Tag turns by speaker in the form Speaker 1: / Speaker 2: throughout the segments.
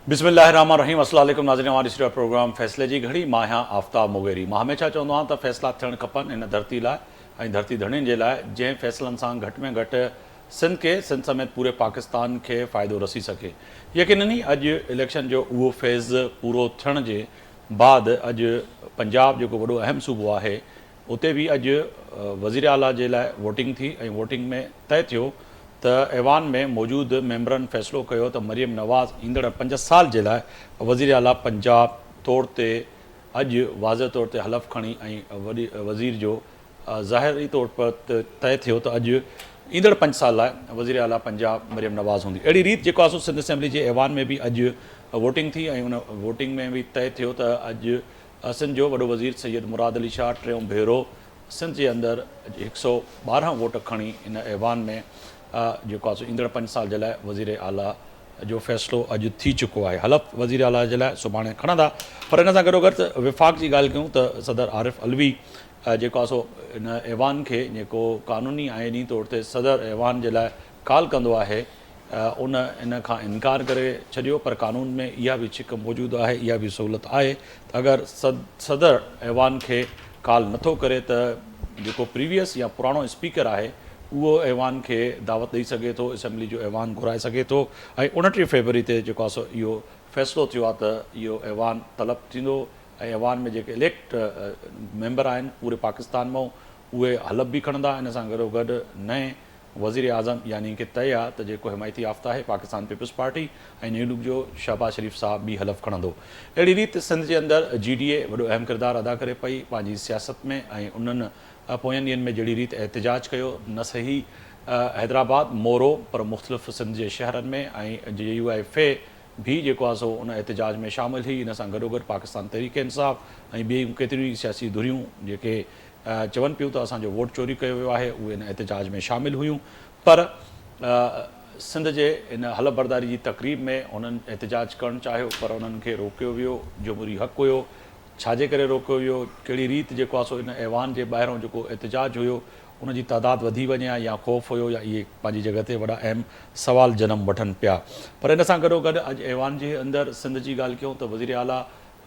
Speaker 1: बिस्मिल्लाहिर्रहमानिर्रहीम। अस्सलाम वालेकुम नाज़रीन, हमारी स्टूडियो प्रोग्राम फ़ैसले जी घड़ी। मां आहियां आफ्ताब मुगेरी। मां हमेशह चवंदो आहियां त फ़ैसला थियणु खपनि इन धरती लाइ ऐं धरती धणियुनि जे लाइ, जंहिं फ़ैसलनि सां घटि में घटि सिंध समेत पूरे पाकिस्तान खे फ़ाइदो रसी सघे। यकीनन ई अॼु इलेक्शन जो उहो फेज़ पूरो थियण जे बाद अॼु पंजाब जेको वॾो अहम सूबो आहे उते बि अॼु वज़ीर आला जे लाइ वोटिंग थी ऐं वोटिंग में तय थियो त ऐवान में मौजूदु मेंबरनि फ़ैसिलो कयो त मरियम नवाज़ ईंदड़ 5 साल जे लाइ वज़ीर आला पंजाब तौर ते अॼु वाज़ह तौर ते हलफ़ खणी ऐं वज़ीर जो ज़ाहिरी तौर पर तय थियो त अॼु ईंदड़ 5 साल लाइ वज़ीर आला पंजाब मरियम नवाज़ हूंदी। अहिड़ी रीति जेको आहे सो सिंध असेंबली जे ऐवान में बि अॼु वोटिंग थी ऐं उन वोटिंग में बि तय थियो त अॼु सिंध जो वॾो वज़ीर सैयद मुराद अली शाह टियों भेरो सिंध जे अंदरि 112 वोट खणी इन ऐवान में जेको आहे सो ईंदड़ 5 साल जे लाइ वज़ीर आला जो फ़ैसिलो अॼु थी चुको आहे। हलफ़ वज़ीर आला जे लाइ सुभाणे खणंदा। पर इन सां गॾोगॾु विफ़ाक़ जी ॻाल्हि कयूं त सदर आरिफ़ अलवी जेको आहे सो इन ऐवान खे जेको क़ानूनी आइनी तौर ते सदर ऐवान जे लाइ कॉल कंदो आहे इन खां इनकार करे छॾियो। पर क़ानून में इहा बि छिक मौजूदु आहे, इहा बि सहूलियत आहे त अगरि सदर ऐवान खे कॉल नथो करे त जेको प्रीवियस या पुराणो स्पीकर आहे उहो ऐवान खे दावत ॾेई सघे थो, असेंबली जो ऐवान घुराए सघे थो ऐं 29 फरवरी ते जेको आहे सो इहो फ़ैसिलो थियो आहे त इहो ऐवान तलब थींदो ऐं ऐवान में जेके इलेक्ट मेंबर आहिनि पूरे पाकिस्तान मां उहे हलफ़ बि खणंदा। इन सां गॾोगॾु नए वज़ीर आज़म यानी कि तय आहे त जेको हिमायती याफ़्ता आहे पाकिस्तान पीपल्स पार्टी ऐं न्यू लुक जो शहबाज शरीफ़ साहब बि हलफ़ खणंदो। अहिड़ी रीति सिंध जे अंदरि GDA वॾो अहम किरदारु अदा करे पई पंहिंजी सियासत में ऐं उन्हनि पोयनि ॾींहंनि में जहिड़ी रीति एहतिजाज कयो न सही हैदराबाद मोरो पर मुख़्तलिफ़ सिंध जे शहरनि में ऐं UIFA भी जेको आहे सो उन एहतिजाज में शामिल थी। इन सां गॾोगॾु पाकिस्तान तहरीक इंसाफ़ ऐं ॿियूं केतिरियूं सियासी धुरियूं जेके चवनि पियूं त असांजो वोट चोरी कयो वियो आहे उहे इन एहतिजाज में शामिल हुयूं। पर सिंध जे इन हलफ़ बरदारी जी तक़रीब में उन्हनि एहतिजाज करणु चाहियो पर उन्हनि खे रोकियो वियो। जमहूरी हक़ हुयो, छाजे करे रोकियो वियो, कहिड़ी रीति जेको आहे सो इन ऐवान जे ॿाहिरों जेको एहतिजाज हुयो उनजी तादादु वधी वञे या ख़ौफ़ हुयो या इहे पंहिंजी जॻह ते वॾा अहम सवाल जनम वठनि पिया। पर इन सां गॾोगॾु अॼु ऐवान जे अंदरि सिंध जी ॻाल्हि कयूं त वज़ीर आला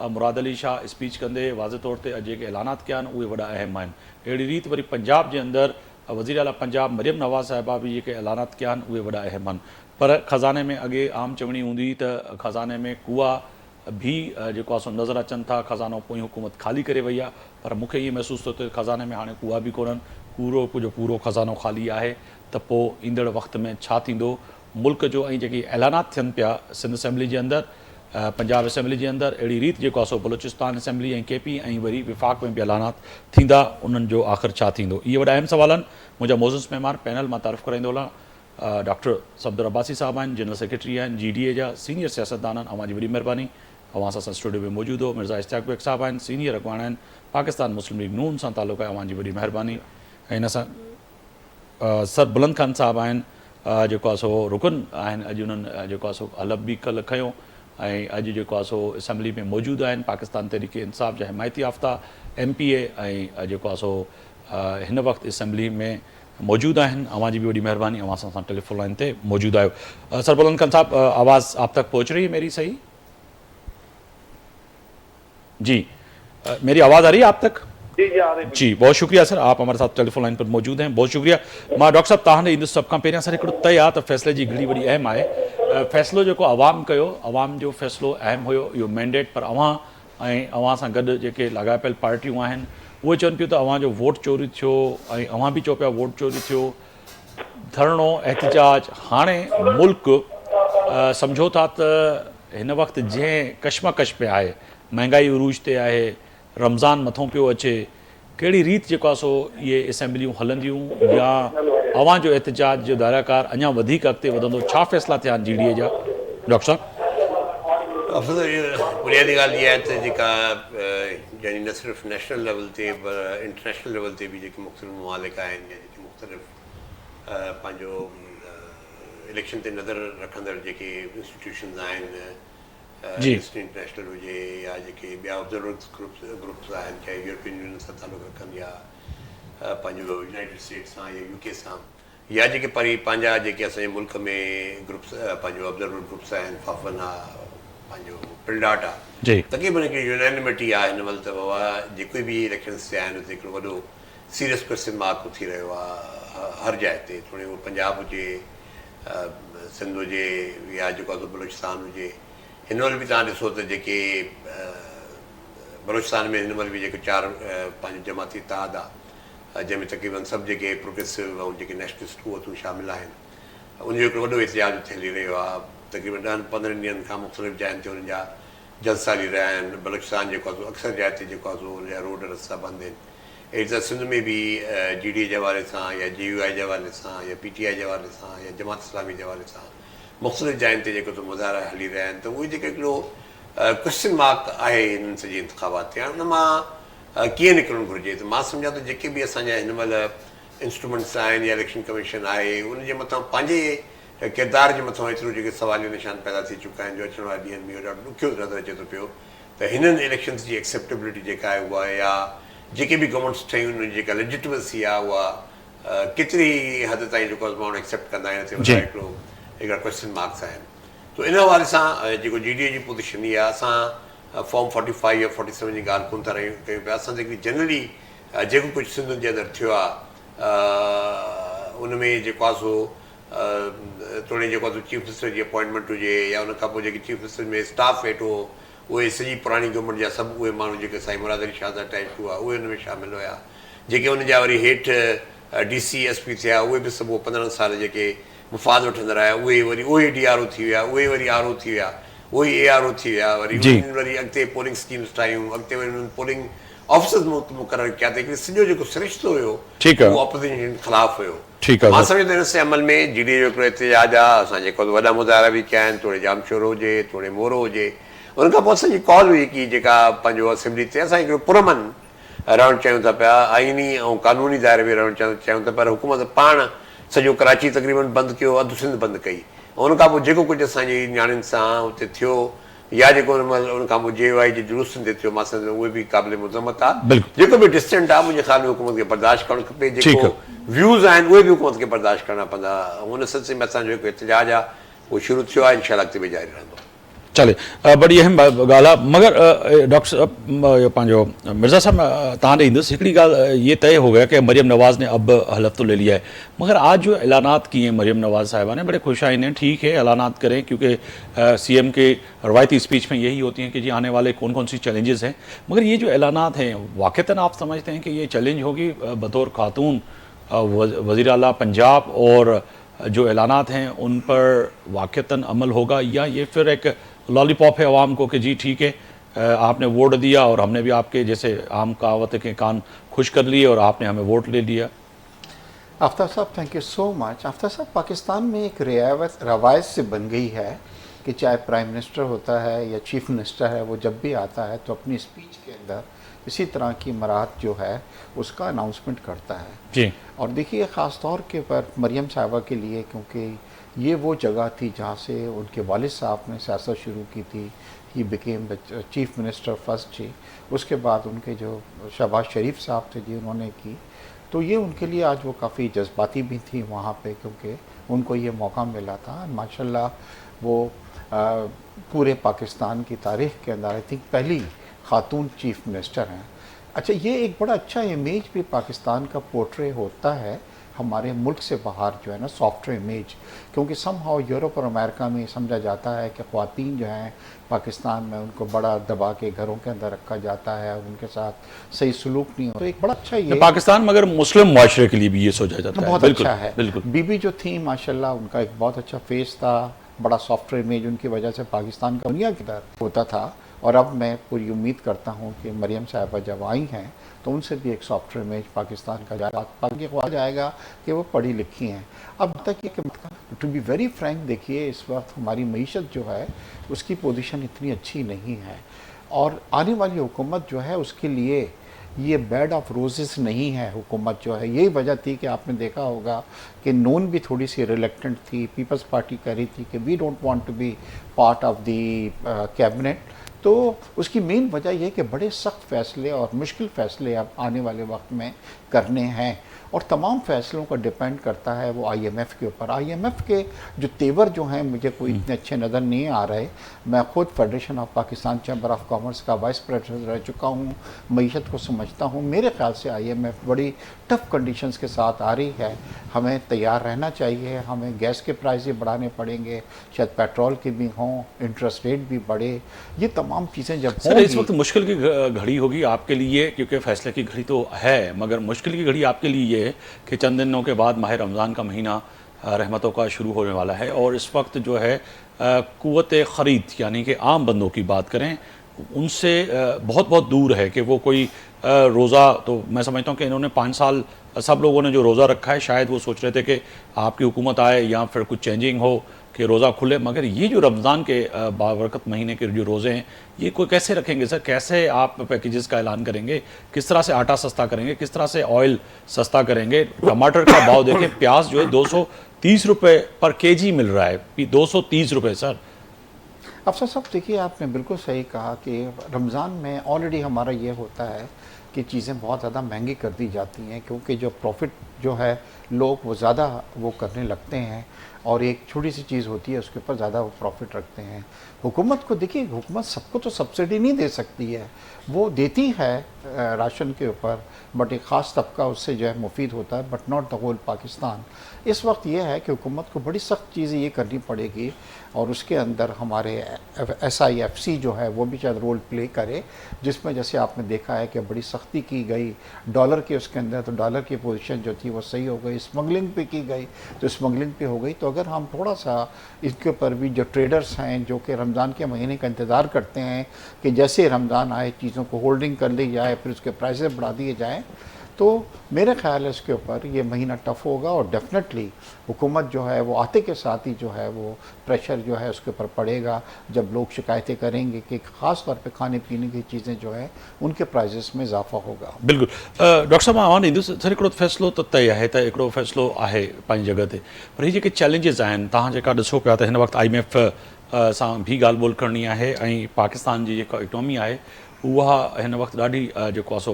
Speaker 1: मुराद अली शाह स्पीच कंदे वाज़े तौर ते अॼु जेके ऐलानात कया आहिनि उहे वॾा अहम आहिनि। अहिड़ी रीति वरी पंजाब जे अंदरि वज़ीर आला पंजाब मरियम नवाज़ साहिबा बि जेके ऐलानात कया आहिनि उहे वॾा अहम आहिनि। पर ख़ज़ाने में अॻे आम चवणी हूंदी हुई त ख़ज़ाने में कुआ भी जेको आहे सो नज़र अचनि था, ख़ज़ानो पोइ हुकूमत ख़ाली करे वई आहे। पर मूंखे ईअं महसूसु थो थिए ख़ज़ाने में हाणे कुआ बि कोन्हनि, पूरो ख़ज़ानो ख़ाली आहे। त पोइ ईंदड़ वक़्त में छा थींदो मुल्क जो ऐं जेकी ऐलानात थियनि पिया सिंध असेंबली जे अंदरि पंजाब असेंबली जे अंदरि अहिड़ी रीति जेको आहे सो बलूचिस्तान असेंबली ऐं KP ऐं वरी विफ़ाक़ में बि ऐलानात थींदा उन्हनि जो आख़िर छा थींदो। इहे वॾा अहम सवाल आहिनि। मुंहिंजा मौज़ूस महिमान पैनल मां तारीफ़ कराईंदो हलां डॉक्टर सफदर अब्बासी साहब आहिनि, जनरल सेक्रेटरी आहिनि GDA जा, सीनियर सियासतदान आहिनि। अवां जी वॾी महिरबानी अवां सां स्टूडियो में मौजूदु हो। मिर्ज़ा इश्तियाक बेग साहब आहिनि, सीनियर अॻवान आहिनि, पाकिस्तान मुस्लिम लीग नून सां तालुक़ु आहे, अवां जी वॾी महिरबानी। ऐं इन सां सर बुलंद खान साहब आहिनि जेको आहे सो रुकन आहिनि। अॼु उन्हनि जेको आहे सो हलफ़ बि कल्ह खयो ऐं अॼु जेको आहे सो असेंबली में मौजूदु आहिनि। पाकिस्तान तहरीक इंसाफ़ जा हिमायती याफ़्ता MPA ऐं जेको आहे सो हिन वक़्तु असेंबली में मौजूदु आहिनि। अवां जी बि वॾी महिरबानी अवां सां टेलीफोन लाइन ते मौजूदु आहियो। सर बुलंद खान साहब, आवाज़ आप तक पहुँच रही है मेरी? सही जी, मेरी आवाज़ आ रही है आप तक? जी, बहुत शुक्रिया सर, आप हमारे साथ टेलीफोन लाइन पर मौजूद हैं, बहुत शुक्रिया। मां डॉक्टर साहब तव्हां ईंदुसि सभ खां पहिरियां सर हिकिड़ो तय आहे त फ़ैसिले जी घड़ी वॾी अहम आहे। फ़ैसिलो जेको अवाम कयो, अवाम जो फ़ैसिलो अहम हुयो, इहो मैंडेट। पर अवां सां गॾु जेके लाॻापियल पार्टियूं आहिनि उहे चवनि पियूं त अवां जो वोट चोरी थियो ऐं अवां बि चओ पिया वोट चोरी थियो। धरणो एहतिजाज हाणे मुल्क सम्झो था त हिन वक़्तु जंहिं कशमकश पे आहे, महांगाई उरूज ते आहे, रमज़ान मथों पियो अचे, कहिड़ी रीति जेको आहे सो इहे असेंबलियूं हलंदियूं या अवां जो एहतिजाज जो दायराकार अञा वधीक अॻिते वधंदो, छा फ़ैसिला थिया आहिनि GDA जा डॉक्टर साहब?
Speaker 2: बुनियादी ॻाल्हि इहा आहे त जेका यानी न सिर्फ़ु नेशनल लेवल ते पर इंटरनेशनल लेवल ते बि जेके मुख़्तलिफ़ ममालिक आहिनि या जेके मुख़्तलिफ़ पंहिंजो इलेक्शन ते नज़र रखंदड़ जेके इंस्टीट्यूशन्स आहिनि, इंटरनेशनल हुजे या जेके ॿिया ऑब्ज़र्वर्स ग्रुप्स आहिनि, चाहे यूरोपियन यूनियन सां तालुक़ु रखनि या पंहिंजो यूनाइटेड स्टेट्स सां या UK सां, या जेके पंहिंजा जेके असांजे मुल्क में ग्रुप्स पंहिंजो ऑब्ज़र्वर ग्रुप्स आहिनि, फाफन आहे, पंहिंजो पिलडाट आहे
Speaker 1: जी
Speaker 2: तक़रीबन हिकिड़ी यूनैनिमिटी आहे हिन महिल त बाबा जेके बि इलेक्शन्स थिया आहिनि हुते हिकिड़ो वॾो सीरियस क्वेश्चन मार्क थी रहियो आहे हर जाइ ते थोरी उहो पंजाब हुजे सिंध हुजे या जेको आहे बलूचिस्तान हुजे हिन महिल बि तव्हां ॾिसो त जेके बलूचिस्तान में हिन महिल बि जेके 4 पंहिंजो जमाती इतिहाद आहे जंहिंमें तक़रीबन सभु जेके प्रोग्रेसिव ऐं जेके नेशनलिस्ट कुवतूं शामिल आहिनि उनजो हिकिड़ो वॾो एहतिजाज उते हली रहियो आहे तक़रीबन 10-15 ॾींहंनि खां मुख़्तलिफ़ जायुनि ते हुननि जा जलसा हली रहिया आहिनि बलूचिस्तान जेको आहे अक्सर जाइ ते जेको आहे हुनजा रोड रस्ता बंदि आहिनि अहिड़ी तरह सिंध में बि GDA जे हवाले सां या GUI जे हवाले सां या PTI जे हवाले सां या जमात इस्लामी जे हवाले सां मुख़्तलिफ़ जायुनि ते जेको मुज़ाहिरा हली रहिया आहिनि त उहे जेके हिकिड़ो क्वेश्चन मार्क आहे हिननि सॼे इंतिखाबात ते हाणे हुन मां कीअं निकिरणु घुरिजे त मां सम्झां थो जेके बि असांजा हिन महिल इंस्ट्रूमेंट्स आहिनि या इलेक्शन कमीशन आहे उनजे मथां पंहिंजे किरदार जे मथां एतिरो जेके सवालियो निशान पैदा थी चुका आहिनि जो अचण वारे ॾींहंनि में ॾाढो ॾुखियो नज़र अचे थो पियो त हिननि इलेक्शन्स जी एक्सेप्टेबिलिटी जेका आहे उहा या जेके बि गवर्नमेंट्स ठहियूं उन्हनि जी जेका लेजिटिमेसी आहे उहा केतिरी हद ताईं जेको आहे माण्हू एक्सेप्ट कंदा आहिनि हिकिड़ा क्वेश्चन मार्क्स आहिनि त इन हवाले सां जेको GDA जी पोज़ीशन इहा असां फॉर्म 45 या 47 जी ॻाल्हि कोन था कयूं पिया असां जेकी जनरली जेको कुझु सिंध जे अंदरि थियो आहे उन में जेको आहे सो तोड़े जेको आहे चीफ मिनिस्टर जी अपॉइंटमेंट हुजे या उन खां पोइ जेकी चीफ मिनिस्टर में स्टाफ वेठो उहे सॼी पुराणी गवर्नमेंट जा सभु उहे माण्हू जेके साईं मुराद अली शाह सां अटैच हुआ उहे हुन में शामिलु हुया जेके हुन जा वरी हेठि DC SP थिया उहे बि सभु 15 साल जेके मुफ़ाद वठंदड़ आया उहे वरी उहे DRO थी विया उहे वरी RO थी विया उहे ARO थी विया वरी अॻिते पोलिंग स्कीम्स ठाहियूं अॻिते वरी उन्हनि पोलिंग ऑफिसर्स मुक़ररु कया त हिकिड़ो सॼो जेको सिरिश्तो हुयो उहो ऑपोज़िशन ख़िलाफ़ु हुयो मां सम्झंदो हिन अमल में GDA जो हिकिड़ो एहतिजाज आहे असां जेको वॾा मुज़ाहिरा बि कया आहिनि थोरे जामशोरो हुजे थोरे मोरो हुजे उन खां पोइ असांजी कॉल हुई की जेका पंहिंजो असेंबली ते असां हिकिड़ो पुरमन रहणु चाहियूं था पिया आइनी ऐं कानूनी दायरे में रहणु चाहियूं था पर हुकूमत पाण सॼो कराची तक़रीबन बंदि कयो अधु सिंध बंदि कई उन खां पोइ जेको कुझु असांजी नियाणियुनि सां हुते थियो या जेको उन खां पोइ JUI जे जुलूसनि ते थियो मां सम्झंदो उहे बि क़ाबिल मुज़म्मत आहे जेको बि डिस्टेंट आहे मुंहिंजे ख़्याल में हुकूमत खे बर्दाश्त करणु खपे जेको व्यूज़ आहिनि उहे बि हुकूमत खे बर्दाश्त करणा पवंदा हुन सिलसिले में असांजो हिकु एहतिजाज आहे उहो शुरू थियो आहे इंशाअल्लाह अॻिते बि जारी रहंदो
Speaker 1: चले बड़ी अहम ॻाल्हि आहे मगर डॉक्टर साहब पंहिंजो मिर्ज़ा साहब तव्हां ॾे ईंदुसि हिकिड़ी ॻाल्हि ये तय हो गया कि मरियम नवाज़ ने अब हलफ तो ले लिया है मगर आज जो ऐलानात किए हैं मरियम नवाज़ साहिबा ने बड़े खुश आइंदे हैं ठीक है ऐलानात करें क्योंकि CM के रवायती स्पीच में यही होती हैं कि जी आने वाले कौन कौन सी चैलेंजेस हैं मगर ये जो ऐलानात हैं वाक़तन आप समझते हैं कि ये चैलेंज होगी बतौर खातून वज़ीर आला पंजाब और जो ऐलानात हैं उन पर वाक़तन अमल होगा या ये फिर एक लॉलीपॉप है आवाम को कि जी ठीक है आपने वोट दिया और हमने भी आपके जैसे आम कहावत के कान खुश कर लिए और आपने हमें वोट ले लिया
Speaker 3: Aftab Sahab thank you so much Aftab Sahab Pakistan में एक रवायत से बन गई है कि चाहे प्राइम मिनिस्टर होता है या चीफ मिनिस्टर है वो जब भी आता है तो अपनी स्पीच के अंदर इसी तरह की मराहत जो है उसका अनाउंसमेंट करता है
Speaker 1: जी
Speaker 3: और देखिए ख़ास तौर के पर मरियम साहिबा के लिए क्योंकि ये वो जगह थी जहाँ से उनके वालिद साहब ने सियासत शुरू की थी he became chief minister first जी उसके बाद उनके जो शहबाज शरीफ साहब थे जी उन्होंने की तो ये उनके लिए आज वो काफ़ी जज्बाती भी थी वहाँ पे क्योंकि उनको ये मौका मिला था माशाल्लाह वो पूरे पाकिस्तान की तारीख़ के अंदर आई थिंक पहली खातून चीफ मिनिस्टर हैं अच्छा ये एक बड़ा अच्छा इमेज भी पाकिस्तान का पोर्ट्रे होता है हमारे मुल्क से बाहर जो है ना सॉफ्टवेयर इमेज क्योंकि समहाउ यूरोप और अमेरिका में समझा जाता है कि ख़वातीन जो हैं पाकिस्तान में उनको बड़ा दबा के घरों के अंदर रखा जाता है और उनके साथ सही सलूक नहीं होता तो एक बड़ा अच्छा ये
Speaker 1: पाकिस्तान मगर मुस्लिम मुआशरे के लिए भी ये सोचा जाता है
Speaker 3: बहुत अच्छा है
Speaker 1: बिल्कुल
Speaker 3: बीबी जो थी माशाल्लाह उनका एक बहुत अच्छा फेस था बड़ा सॉफ्टवेयर इमेज उनकी वजह से पाकिस्तान का दुनिया की तरह होता था और अब मैं पूरी उम्मीद करता हूँ कि मरियम साहिबा जब आई हैं तो उनसे भी एक सॉफ्टवेयर इमेज पाकिस्तान का आ जाएगा कि वो पढ़ी लिखी हैं अब तक ये टू बी वेरी फ्रैंक देखिए इस वक्त हमारी मईशत जो है उसकी पोजीशन इतनी अच्छी नहीं है और आने वाली हुकूमत जो है उसके लिए ये बेड ऑफ रोजेस नहीं है हुकूमत जो है यही वजह थी कि आपने देखा होगा कि नून भी थोड़ी सी रिलेक्टेंट थी पीपल्स पार्टी कह रही थी कि we don't want to be part of the cabinet तो उसकी मेन वजह यह कि बड़े सख्त फ़ैसले और मुश्किल फ़ैसले अब आने वाले वक्त में करने हैं, और तमाम फैसलों का डिपेंड करता है वो आईएमएफ के ऊपर। आईएमएफ के जो तेवर जो हैं मुझे कोई इतने अच्छे नज़र नहीं आ रहे। मैं खुद federation of Pakistan chamber of commerce का वाइस प्रेसिडेंट रह चुका हूँ, मईशत को समझता हूँ। मेरे ख्याल से आईएमएफ बड़ी टफ कंडीशंस के साथ आ रही है, हमें तैयार रहना चाहिए। हमें गैस के प्राइस भी बढ़ाने पड़ेंगे, शायद पेट्रोल के भी हों, इंटरेस्ट रेट भी बढ़े, ये तमाम चीज़ें जब
Speaker 1: सर इस
Speaker 3: होंगी।
Speaker 1: वक्त मुश्किल की घड़ी होगी आपके लिए, क्योंकि फैसले की घड़ी तो है, मगर मुश्किल की घड़ी आपके लिए ये है कि चंद दिनों के बाद माह रमज़ान का महीना रहमतों का शुरू होने वाला है, और इस वक्त जो है क़ुव्वत ख़रीद यानी कि आम बंदों की बात करें उनसे बहुत बहुत दूर है कि वो कोई रोज़ा, तो मैं समझता हूँ कि इन्होंने 5 साल सब लोगों ने जो रोज़ा रखा है शायद वो सोच रहे थे कि आपकी हुकूमत आए या फिर कुछ चेंजिंग हो कि रोज़ा खुले, मगर ये जो रमज़ान के बाबरकत महीने के जो रोज़े हैं ये कोई कैसे रखेंगे सर? कैसे आप पैकेजेस का ऐलान करेंगे? किस तरह से आटा सस्ता करेंगे? किस तरह से ऑयल सस्ता करेंगे? टमाटर का भाव देखें, प्याज जो है 230 रुपये पर केजी मिल रहा है, 230 रुपये सर।
Speaker 3: अफसर साहब देखिए, आपने बिल्कुल सही कहा कि रमज़ान में ऑलरेडी हमारा ये होता है कि चीज़ें बहुत ज़्यादा महंगी कर दी जाती हैं, क्योंकि जो प्रॉफिट जो है लोग वो ज़्यादा वो करने लगते हैं, और एक छोटी सी चीज़ होती है उसके ऊपर ज़्यादा वो प्रॉफिट रखते हैं। हुकूमत को देखिए, हुकूमत सबको तो सब्सिडी नहीं दे सकती है, वो देती है राशन के ऊपर, बट एक ख़ास तबका उससे जो है मुफीद होता है, but not the whole Pakistan. इस वक्त ये है कि हुकूमत को बड़ी सख्त चीज़ें ये करनी पड़ेगी, और उसके अंदर हमारे SIFC जो है वो भी शायद रोल प्ले करे, जिसमें जैसे आपने देखा है कि बड़ी सख्ती की गई डॉलर के उसके अंदर, तो डॉलर की पोजीशन जो थी वो सही हो गई। स्मगलिंग पे की गई तो स्मगलिंग पे हो गई। तो अगर हम थोड़ा सा इसके ऊपर भी, जो ट्रेडर्स हैं जो कि रमज़ान के महीने का इंतज़ार करते हैं कि जैसे रमज़ान आए चीज़ों को होल्डिंग कर ली जाए, फिर उसके प्राइसेस बढ़ा दिए जाएँ, तो मेरे ख्याल है इसके ऊपर ये महीना टफ होगा, और डेफिनेटली हुकूमत जो है वो आते के साथ ही जो है वो प्रेशर जो है उसके ऊपर पड़ेगा, जब लोग शिकायतें करेंगे कि ख़ास तौर पे खाने पीने की चीज़ें जो है उनके प्राइसेस में इजाफा होगा।
Speaker 1: बिल्कुल डॉक्टर साहब, मां आवाज़ ईंदुसि सर। हिकिड़ो फ़ैसिलो त तय आहे त हिकिड़ो फ़ैसिलो आहे पंहिंजी जॻह ते, पर हीअ जेके चैलेंजिस आहिनि तव्हां जेका ॾिसो पिया त हिन वक़्तु IMF सां भी ॻाल्हि ॿोल करणी आहे, ऐं पाकिस्तान जी जेका इकोनॉमी आहे उहा हिन वक़्तु ॾाढी जेको आहे सो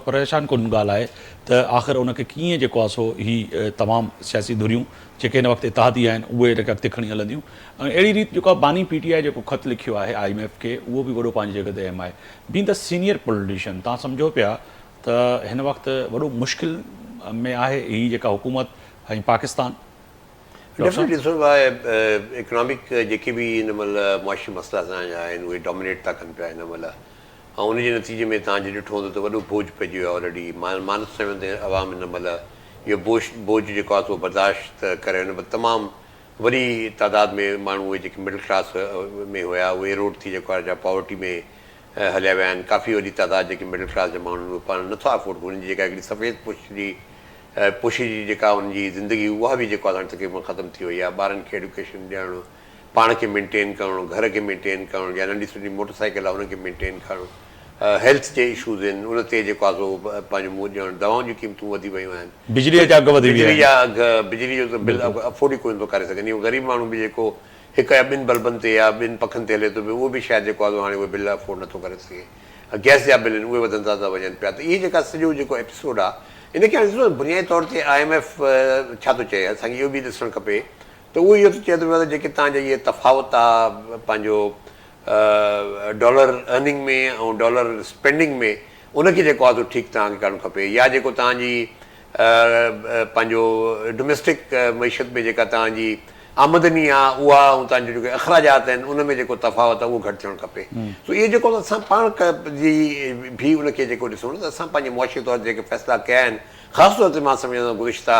Speaker 1: परेशान कुन ॻाल्हि आहे त आख़िर उनखे कीअं जेको आहे सो ही तमामु सियासी धुरियूं जेके हिन वक़्तु इतिहादी आहिनि उहे अॻिते खणी हलंदियूं। ऐं अहिड़ी रीति जेको आहे बानी PTI जेको ख़त लिखियो आहे IMF खे, उहो बि वॾो पंहिंजी जॻह ते अहम आहे। बीइंग द सीनियर पॉलिटिशियन, तव्हां सम्झो पिया त हिन वक़्तु वॾो मुश्किल में आहे ही जेका हुकूमत ऐं पाकिस्तान?
Speaker 2: डेफिनेटली ॾिसो आहे इकनॉमिक जेके बि हिन महिल मुआशी मसइला असांजा आहिनि उहे डोमिनेट था कनि पिया हिन महिल, ऐं उनजे नतीजे में तव्हांजे ॾिठो हूंदो त वॾो बोझ पइजी वियो आहे ऑलरेडी। मानस सम्झंदे अवाम हिन महिल इहो बोझ जेको आहे सो बर्दाश्त करे, हुन में तमामु वॾी तादाद में माण्हू उहे जेके मिडिल क्लास में हुया उहे रोड थी जेको आहे पॉवर्टी में हलिया विया आहिनि। काफ़ी वॾी तादाद जेके मिडिल क्लास जा माण्हू पाण नथा अफोर्ड कनि, उनजी जेका हिकिड़ी सफ़ेद पुश जी जेका हुनजी ज़िंदगी उहा बि जेको आहे तक़रीबन ख़तमु थी वई आहे। ॿारनि खे एडुकेशन ॾियणु, पाण खे मेंटेन करणु, घर खे मेंटेन करणु, या नंढी सुठी मोटरसाइकिल आहे उनखे मेंटेन करणु, हेल्थ जे इशूज़ आहिनि उन ते जेको आहे सो पंहिंजो मुंहुं ॾियणु, दवाउनि जूं क़ीमतूं वधी वियूं आहिनि,
Speaker 1: बिजलीअ जा अघु वधी विया आहिनि,
Speaker 2: बिजली जो त बिल अफोर्ड ई कोन थो करे सघनि। इहो ग़रीब माण्हू बि जेको हिकु या ॿिनि बल्बनि ते या ॿिनि पखनि ते हले थो पियो, उहो बि शायदि जेको आहे हाणे उहे बिल अफोर्ड नथो करे सघे। गैस जा बिल आहिनि उहे वधंदा था वञनि पिया। त इहे जेका सॼो जेको एपिसोड आहे इनखे हाणे ॾिसो बुनियादी तौर ते IMF छा थो चए, असांखे इहो बि ॾिसणु खपे त उहो इहो थो चए थो पियो त जेके तव्हांजा इहे तफ़ावत आहे पंहिंजो डॉलर अर्निंग में ऐं डॉलर स्पेंडिंग में, उनखे जेको आहे सो ठीकु तव्हांखे करणु खपे। या जेको तव्हांजी पंहिंजो डोमेस्टिक मईशत में जेका तव्हांजी आमदनी आहे उहा ऐं तव्हांजो जेके अख़राजात आहिनि उन में जेको तफ़ावत आहे उहो घटि थियणु खपे। सो इहे जेको असां पाण जी बि उनखे जेको ॾिसूं त असां पंहिंजे मुआशी तौर ते जेके फ़ैसिला कया आहिनि, ख़ासि तौर ते मां सम्झंदो गुज़िश्ता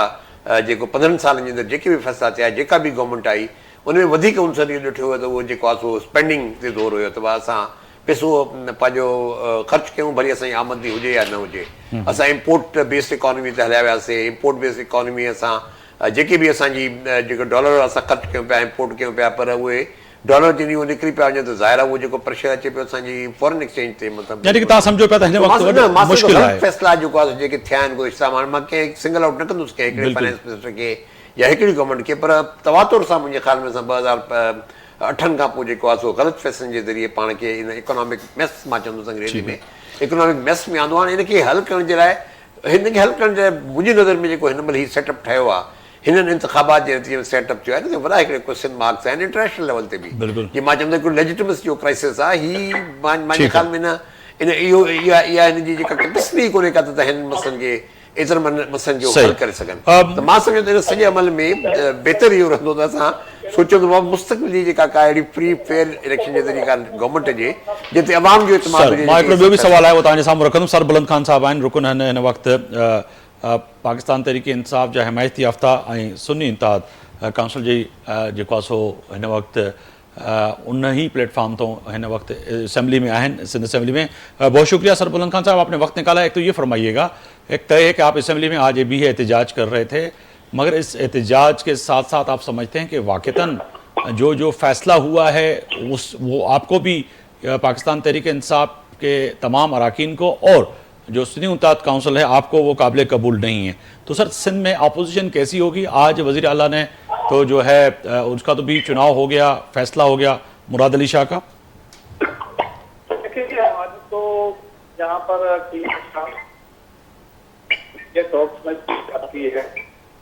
Speaker 2: जेको 15 सालनि जे अंदरि जेके बि फ़ैसिला थिया, जेका बि गवर्नमेंट आई उन में वधीक उनसर इहो ॾिठो वियो त उहो जेको आहे सो स्पेंडिंग ते ज़ोर हुयो त असां पैसो पंहिंजो ख़र्चु कयूं, भली असांजी आमदनी हुजे या न हुजे। असां इम्पोर्ट बेस्ड इकोनॉमी ते हलिया वियासीं। इम्पोर्ट बेस्ड इकोनॉमी असां जेके बि असांजी जेको डॉलर असां ख़र्चु कयूं पिया, इम्पोर्ट कयूं पिया, पर उहे डॉलर जॾहिं उहो निकिरी पिया वञे त ज़ाहिर आहे उहो जेको प्रेशर अचे पियो असांजी फॉरेन एक्सचेंज ते, मतिलबु फ़ैसिला जेको आहे जेके थिया आहिनि गुज़िश्ता मां कंहिं सिंगल आउट न कंदुसि कंहिं हिकिड़े फाइनेंस मिनिस्टर खे या हिकिड़ी गवर्नमेंट खे, पर तवातुर सां मुंहिंजे ख़्याल में असां 2008 खां पोइ जेको आहे सो ग़लति फ़ैसिलनि जे ज़रिए पाण खे इन इकोनॉमिक मेस, मां चवंदुसि अंग्रेज़ी में इकोनॉमिक मेस में आंदो। हाणे इनखे हल करण जे लाइ हिन खे हल करण जे लाइ मुंहिंजी नज़र में जेको हिन महिल हीउ सेटअप ठहियो आहे, हिननि इंतिखाबात जे नतीजे में सेटअप थियो आहे न, त वॾा हिकिड़े क्वेश्चन मार्क्स आहिनि इंटरनेशनल लेवल ते बि।
Speaker 1: बिल्कुलु।
Speaker 2: जीअं मां चवंदो हिकिड़ो लेजिटिमेसी जो क्राइसिस आहे ही, मुंहिंजे
Speaker 1: ठीकु
Speaker 2: ख़्याल में न इन इहो इहा हिन जी जेका कैपेसिटी कोन्हे का त हिन मसइलनि खे एतिरनि मसइलनि जो हल करे सघनि। त मां सम्झो त इन सॼे अमल में बहितर इहो रहंदो त असां सोचियो त मुस्तक़बिल जी जेका का अहिड़ी फ्री फेयर इलेक्शन जे ज़रिए का गवर्नमेंट जे जिते अवाम जो इत्माद
Speaker 1: सर मां हिकिड़ो ॿियो बि सवाल आहे उहो तव्हांजे साम्हूं रखंदुमि। सर बुलंद खान साहब आहिनि, रुकन आहिनि हिन वक़्तु पाकिस्तान तहरीक इंसाफ़ जा हिमायती याफ़्ता ऐं सुन्नी इत्तेहाद काउंसिल जी जेको आहे सो हिन वक़्तु उन ही प्लेटफॉर्म तो हिन वक्त असेंबली में आहिनि, सिंध असेंबली में। बहुत शुक्रिया सर बुलंद खान साहब, आपने वक्त निकाला। एक तो ये फरमाइएगा, एक तय है कि आप असेंबली में आज भी एहतजाज कर रहे थे, मगर इस एहतजाज के साथ साथ आप समझते हैं कि वाक़तन जो फैसला हुआ है वो आपको भी पाकिस्तान तहरीक इंसाफ के तमाम अरकान को और जो सुन्नी इत्तेहाद काउंसिल है आपको वो काबिल कबूल नहीं है। तो सर सिंध में अपोजिशन कैसी होगी? आज वज़ीर आला ने तो जो है उसका तो भी चुनाव हो गया, फैसला हो गया मुराद अली शाह का।
Speaker 4: देखिए आज तो यहाँ पर ये टॉक्स में आती है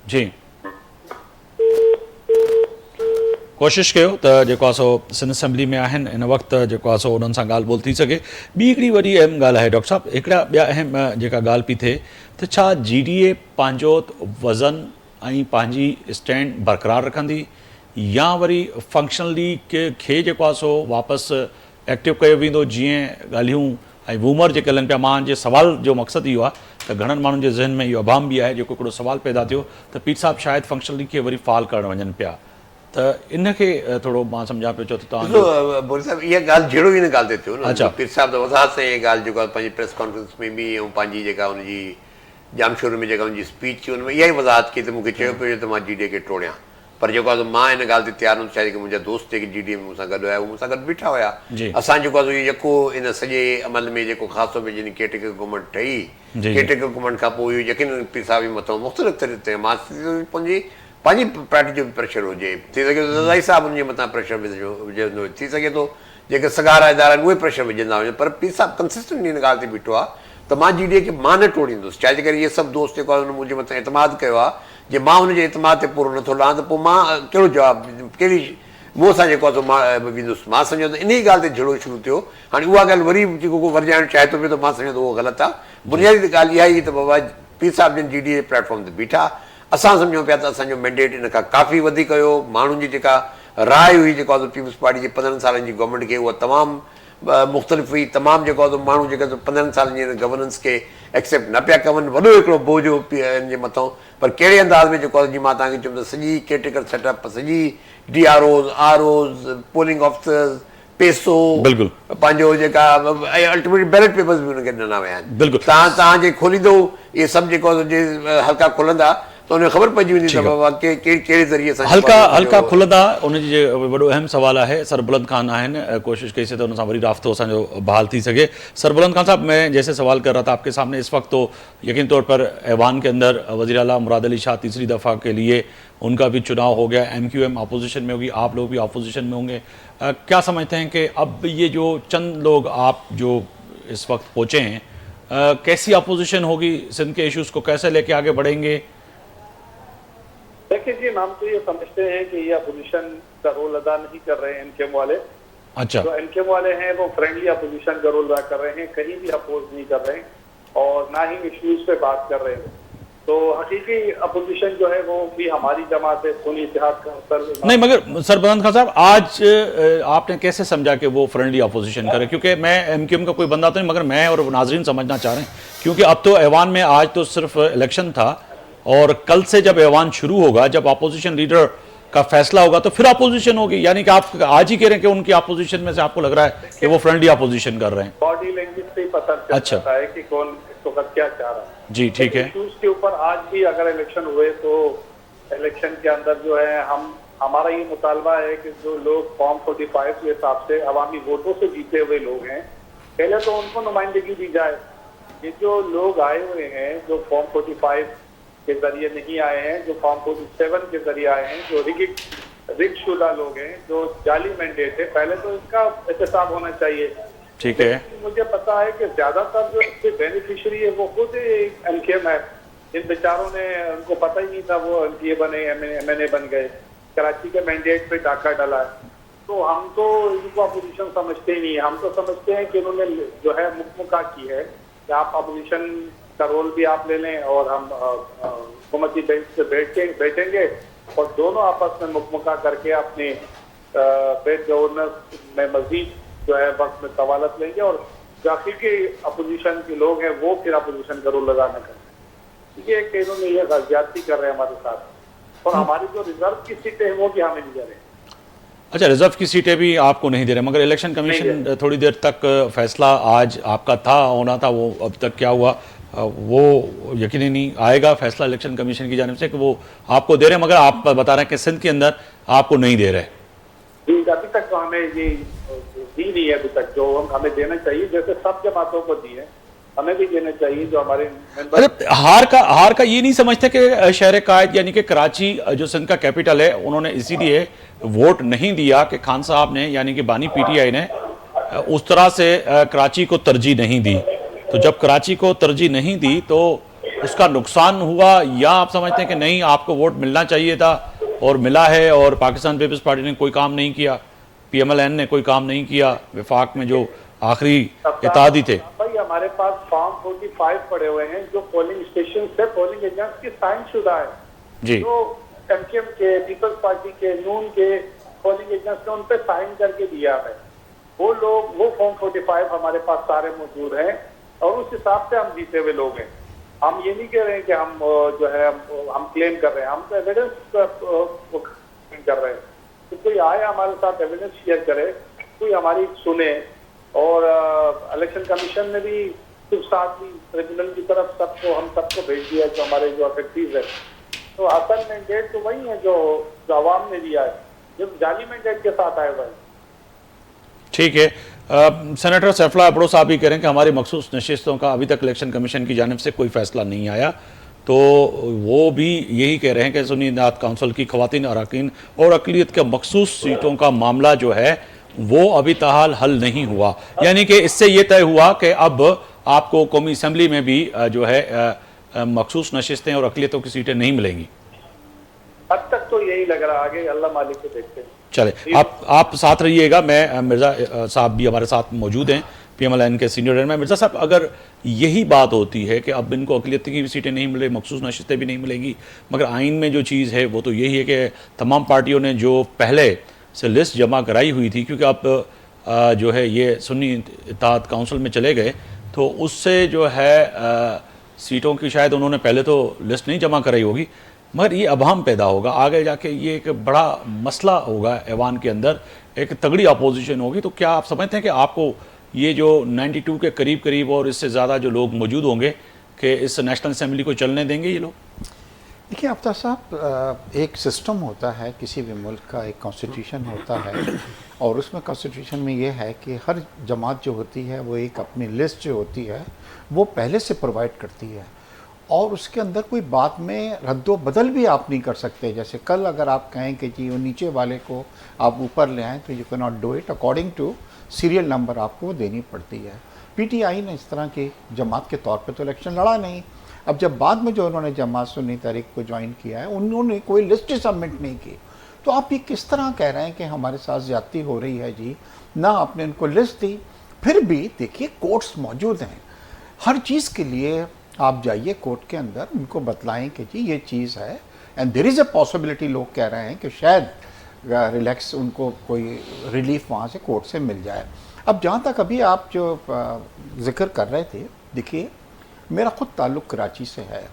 Speaker 1: जी, कोशिश कयो त जेको आहे सो सिंध असेंबली में आहिनि इन वक़्तु जेको आहे सो उन्हनि सां ॻाल्हि ॿोल थी सघे। ॿी हिकिड़ी वॾी अहम ॻाल्हि आहे डॉक्टर साहब, हिकिड़ा ॿिया अहम जेका ॻाल्हि पई थिए त छा GDA पंहिंजो वज़न ऐं पंहिंजी स्टैंड बरक़रार रखंदी या वरी फंक्शनली खे जेको आहे सो वापसि एक्टिव कयो वेंदो? जीअं ॻाल्हियूं ऐं वूमर जेके हलनि पिया, मुंहिंजे सवाल जो मक़सदु इहो आहे त घणनि माण्हुनि जे ज़हन में इहो अभाम बि आहे जेको हिकिड़ो सवाल पैदा थियो त पीर साहब शायदि फंक्शनली खे वरी फ़ाल करणु वञनि पिया, त इनखे थोरो मां सम्झां पियो चओ त तव्हां
Speaker 2: बोरी साहब इहा ॻाल्हि जहिड़ो ई हिन ॻाल्हि ते थियो न।
Speaker 1: अच्छा।
Speaker 2: पीर साहब त वज़ाहत सां इहा ॻाल्हि जेको आहे पंहिंजी प्रेस कॉन्फ्रेंस में बि ऐं पंहिंजी जेका हुनजी जामशोर में जेका हुनजी स्पीच थी हुन में इहा ई वज़ाहत कई त मूंखे चयो पियो त मां GDA खे टोड़ियां, पर जेको आहे मां हिन ॻाल्हि ते तयारु हूंदुसि। छा आहे कि मुंहिंजा दोस्त जेके GDA में मूंसां गॾु आया उहे मूंसां गॾु बीठा हुया। असां जेको आहे इहो यको इन सॼे अमल में जेको ख़ासि तौर पे जॾहिं केटेकर गवर्नमेंट ठही, केटेकर गवर्नमेंट खां पोइ इहो यकीन पीर साहब जे मथां मुख़्तलिफ़ तरीक़े मां पंहिंजी पार्टी जो बि प्रेशर हुजे, थी सघे थो रज़ाई साहब हुनजे मथां प्रेशर विझंदो, थी सघे थो जेके सगारा इदारा आहिनि उहे प्रेशर विझंदा हुजनि, पर पीर साहब कंसिस्टेंटली हिन ॻाल्हि ते बीठो आहे त मां GDA खे मां न टोड़ींदुसि। छाजे करे इहे सभु दोस्त जेको आहे हुन मुंहिंजे मथां एतमाद कयो आहे, जे मां हुनजे एतमाद ते पूरो नथो लहां त पोइ मां कहिड़ो जवाबु कहिड़ी मूं सां जेको आहे मां वेंदुसि। मां सम्झो त इन ई ॻाल्हि ते झगड़ो शुरू थियो। हाणे उहा ॻाल्हि वरी जेको को वरजाइणु चाहे थो पियो त मां सम्झो त उहो ग़लति आहे। बुनियादी ॻाल्हि इहा ई त बाबा पीर साहब जिन GDA प्लेटफॉर्म ते बीठा, असां सम्झूं पिया त असांजो मैंडेट इन खां काफ़ी वधीक हुयो। माण्हुनि जी जेका राय हुई जेको आहे पीपल्स पार्टी जी 15 सालनि जी गवर्नमेंट खे, उहा तमामु मुख़्तलिफ़ हुई। तमामु जेको आहे माण्हू जेका 15 सालनि जी गवर्नेंस खे एक्सेप्ट न पिया कनि, वॾो हिकिड़ो बोझ हो हिन जे मथां। पर कहिड़े अंदाज़ में जेको आहे जीअं मां तव्हांखे चयुमि त सॼी केटेकर सेटअप, सॼी DROs, ROs, पोलिंग ऑफिसर्स, पैसो पंहिंजो जेका अल्टीमेटली बैलेट पेपर्स बि हुनखे ॾिना विया आहिनि। तव्हां जे खोलींदो इहे सभु जेको आहे हल्का खुलंदा त उनखे ख़बर पइजी वेंदी त बाबा कहिड़े ज़रिए सां
Speaker 1: हल्का खुलंदा। उनजी जे वॾो अहम सवाल आहे। सर बुलंद खान आहिनि, कोशिश कईसीं त उन सां वरी राब्तो असांजो बहाल थी सके। सर बुलंद खान साहब, मैं जैसे सवाल कर रहा था आपके सामने, इस वक्त तो यकीन तौर पर ऐवान के अंदर वज़ीर आला मुराद अली शाह तीसरी दफ़ा के लिए उनका भी चुनाव हो गया, MQM अपोजिशन में होगी, आप लोग भी अपोजिशन में होंगे। क्या समझते हैं कि अब ये जो चंद लोग आप जो इस वक्त पहुँचे हैं, कैसी अपोजिशन होगी? सिंध के इशूज़ को कैसे लेके आगे बढ़ेंगे?
Speaker 4: देखिए जी, हम तो ये समझते हैं कि ये अपोजिशन का रोल अदा नहीं कर रहे हैं MQM वाले।
Speaker 1: अच्छा।
Speaker 4: जो MQM वाले हैं वो फ्रेंडली अपोजिशन का रोल अदा कर रहे हैं, कहीं भी अपोज नहीं कर रहे हैं और ना ही इश्यूज पे बात कर रहे हैं। तो हकीकी अपोजिशन जो है वो भी हमारी जमात है, सुन्नी इत्तेहाद काउंसिल।
Speaker 1: नहीं, मगर सर बुलंद खान साहब, आज आपने कैसे समझा कि वो फ्रेंडली अपोजिशन करे? क्योंकि मैं MQM का कोई बंदा तो नहीं, मगर मैं और नाजरीन समझना चाह रहे हैं, क्योंकि अब तो ऐवान में आज तो सिर्फ इलेक्शन था और कल से जब ऐवान शुरू होगा, जब अपोजिशन लीडर का फैसला होगा तो फिर अपोजिशन होगी। यानी कि आप आज ही कह रहे हैं कि उनकी अपोजिशन में से आपको लग रहा है कि वो फ्रेंडली अपोजिशन कर रहे हैं?
Speaker 4: बॉडी लैंग्वेज से ही पता चलता है कि कौन इस वक्त क्या चाह रहा है। जी ठीक है। इश्यूज के ऊपर आज भी अगर इलेक्शन हुए तो इलेक्शन के अंदर जो है हमारा ये मुतालबा है कि जो लोग फॉर्म 45 के हिसाब से अवामी वोटों से जीते हुए लोग हैं, पहले तो उनको नुमाइंदगी दी जाए। ये जो लोग आए हुए हैं जो फॉर्म 45 के जरिए नहीं आए हैं, जो फॉर्म 47 के जरिए आए हैं, जो रिग शुदा लोग हैं, जो जाली मैंडेट है, पहले तो इसका एहतसाब होना चाहिए
Speaker 1: ठीक है।
Speaker 4: मुझे पता है कि ज्यादातर जो इसके बेनिफिशियरी है वो खुद एमकेएम है। इन बेचारों ने, उनको पता ही नहीं था वो एमपीए बने, एमएनए बन गए, कराची के मैंडेट पे डाका डाला है। तो हम तो इनको अपोजिशन समझते ही नहीं, हम तो समझते हैं कि इन्होंने जो है मुकमुका की है कि आप अपोजिशन का रोल भी आप ले लें और हम हुकूमती बेंच पे बैठेंगे और दोनों आपस में मुकमुका करके अपने बेड गवर्नर में मजीद जो है वक्त में सवालत लेंगे और बाकी के अपोजिशन के लोग हैं वो फिर अपोजिशन का रोल अदा न करें। ये कि इन्होंने ये ज्यादती कर रहे हैं हमारे साथ, और हमारी जो रिजर्व की सीटें हैं वो भी हमें नहीं दे रहे।
Speaker 1: अच्छा, रिजर्व की सीटें भी आपको नहीं दे रहे, मगर इलेक्शन कमीशन थोड़ी देर तक फैसला आज आपका था होना था, वो अब तक क्या हुआ वो यकीनी नहीं आएगा फैसला इलेक्शन कमीशन की जानिब से कि वो आपको दे रहे हैं, मगर आप बता रहे हैं कि सिंध के अंदर आपको नहीं दे रहे।
Speaker 4: जी, अभी तक तो हमें ये दी नहीं है अभी तक जो हमें देना चाहिए, जैसे सब जमातों को दी है हमें भी देना चाहिए जो हमारे
Speaker 1: मेंबर। हार का ये नहीं समझते कि शहर कायद यानी कि कराची जो सिंध का कैपिटल है, उन्होंने इसीलिए वोट नहीं दिया कि खान साहब ने यानी कि बानी पीटीआई ने उस तरह से कराची को तरजीह नहीं दी। तो जब कराची को तरजीह नहीं दी तो उसका नुकसान हुआ, या आप समझते हैं कि नहीं आपको वोट मिलना चाहिए था और मिला है और पाकिस्तान पीपल्स पार्टी ने कोई काम नहीं किया, पीएमएलएन ने कोई काम नहीं किया विफाक में जो आखिरी इत्तेहादी थे?
Speaker 4: भाई हमारे पास फॉर्म 45 पड़े हुए हैं जो पोलिंग स्टेशन से पोलिंग एजेंट्स की साइन शुदा है
Speaker 1: जी,
Speaker 4: जो एमकेएम के, पीपल्स पार्टी के, नून के पोलिंग एजेंट्स ने उन पे साइन करके दिया है। वो लोग, वो फॉर्म 45 हमारे पास सारे मौजूद हैं और उस हिसाब से हम जीते हुए लोग हैं। हम ये नहीं कह रहे हैं कि हम जो है हम क्लेम कर रहे हैं, हम तो एविडेंस कर रहे हैं। तो कोई आए हमारे साथ एविडेंस शेयर करे, कोई हमारी सुने, और इलेक्शन कमीशन ने भी सिर्फ साथ ही ट्रिब्यूनल की तरफ हम सबको भेज दिया जो हमारे जो अफेक्टिव है। तो असल मैंडेट तो वही है जो आवाम ने दिया है, जो जाली मैंडेट के साथ आए हुए हैं।
Speaker 1: ठीक है। सेनेटर सैफुल्लाह अब्रो साहब भी कह रहे हैं कि हमारी मखसूस नशिस्तों का अभी तक इलेक्शन कमीशन की जानिब से कोई फैसला नहीं आया, तो वो भी यही कह रहे हैं कि सुन्नी इत्तेहाद काउंसिल की खवातीन अरकान और अक़लियत के मखसूस सीटों का मामला जो है वो अभी ताहाल हल नहीं हुआ, यानी कि इससे ये तय हुआ कि अब आपको कौमी असम्बली में भी जो है मखसूस नशिस्तें और अक़लियतों की सीटें नहीं मिलेंगी।
Speaker 4: अब तक तो यही लग रहा, आगे अल्लाह मालिक को देखते हैं।
Speaker 1: चले, आप साथ रहिएगा। मैं मिर्ज़ा साहब भी हमारे साथ मौजूद हैं, पीएमएलएन के सीनियर लीडर में। मिर्ज़ा साहब, अगर यही बात होती है कि अब इनको अक़लियत की भी सीटें नहीं मिल रही, मखसूस नशिस्तें भी नहीं मिलेंगी, मगर आइन में जो चीज़ है वो तो यही है कि तमाम पार्टियों ने जो पहले से लिस्ट जमा कराई हुई थी, क्योंकि आप जो है ये सुन्नी इत्तेहाद काउंसिल में चले गए तो उससे जो है सीटों की शायद उन्होंने पहले तो लिस्ट नहीं जमा कराई होगी, मगर ये अभाम पैदा होगा आगे जाके, ये एक बड़ा मसला होगा ऐवान के अंदर, एक तगड़ी अपोजिशन होगी। तो क्या आप समझते हैं कि आपको ये जो 92 के करीब करीब और इससे ज़्यादा जो लोग मौजूद होंगे कि इस नेशनल असम्बली को चलने देंगे ये लोग?
Speaker 3: देखिए आफ्ताब साहब, एक सिस्टम होता है किसी भी मुल्क का, एक कॉन्स्टिट्यूशन होता है और उसमें कॉन्स्टिट्यूशन में ये है कि हर जमात जो होती है वो एक अपनी लिस्ट जो होती है वो पहले से प्रोवाइड करती है और उसके अंदर कोई बात में रद्दो बदल भी आप नहीं कर सकते। जैसे कल अगर आप कहें कि जी वो नीचे वाले को आप ऊपर ले आएँ तो you can not do it, according to serial number आपको देनी पड़ती है। पीटीआई ने इस तरह की जमात के तौर पे तो इलेक्शन लड़ा नहीं। अब जब बाद में जो उन्होंने जमात सुन्नी तहरीक को ज्वाइन किया है उन्होंने कोई लिस्ट सबमिट नहीं की, तो आप ये किस तरह कह रहे हैं कि हमारे साथ ज्यादती हो रही है जी? ना आपने उनको लिस्ट दी, फिर भी देखिए कोर्ट्स मौजूद हैं, हर चीज़ के लिए आप जाइए कोर्ट के अंदर, उनको बतलाएं कि जी ये चीज़ है and there is a possibility. लोग कह रहे हैं कि शायद रिलैक्स उनको कोई रिलीफ वहाँ से कोर्ट से मिल जाए। अब जहाँ तक अभी आप जो जिक्र कर रहे थे, देखिए मेरा ख़ुद ताल्लुक़ कराची से है,